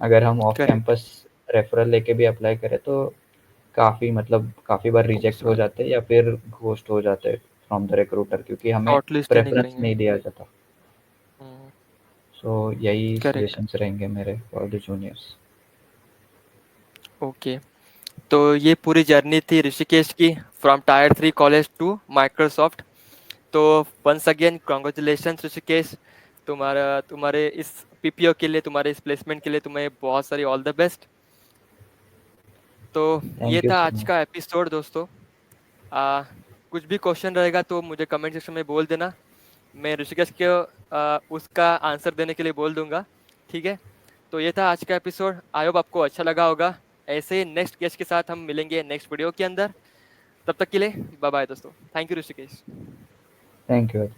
अगर हम ऑफ करेक्ट। कैंपस रेफरल लेके भी अप्लाई करें तो काफ़ी मतलब काफ़ी बार बहुत रिजेक्ट हो सारे जाते हैं या फिर घोस्ट हो जाते हैं फ्रॉम द रिक्रूटर, क्योंकि हमें शॉर्ट लिस्ट ही नहीं प्रेफरेंस करेंगे। नहीं दिया जाता। हम्म, सो यही करेक्ट। सजेशंस रहेंगे मेरे फॉर द जूनियर्स। ओके, तो ये पूरी जर्नी थी ऋषिकेश की, from tier 3 college to Microsoft. तो वंस अगेन कॉन्ग्रेचुलेशन ऋषिकेश, तुम्हारा तुम्हारे इस पीपीओ के लिए, तुम्हारे इस प्लेसमेंट के लिए तुम्हें बहुत सारी ऑल द बेस्ट। तो ये थैंक यू था सो आज मच। का एपिसोड दोस्तों। आ, कुछ भी क्वेश्चन रहेगा तो मुझे कमेंट सेक्शन में बोल देना, मैं ऋषिकेश के उसका आंसर देने के लिए बोल दूंगा। ठीक है, तो ये था आज का एपिसोड, आई होप आपको अच्छा लगा होगा। ऐसे ही नेक्स्ट गेस्ट के साथ हम मिलेंगे नेक्स्ट वीडियो के अंदर। तब तक के लिए बाय बाय दोस्तों, thank you Rishikesh. Thank you.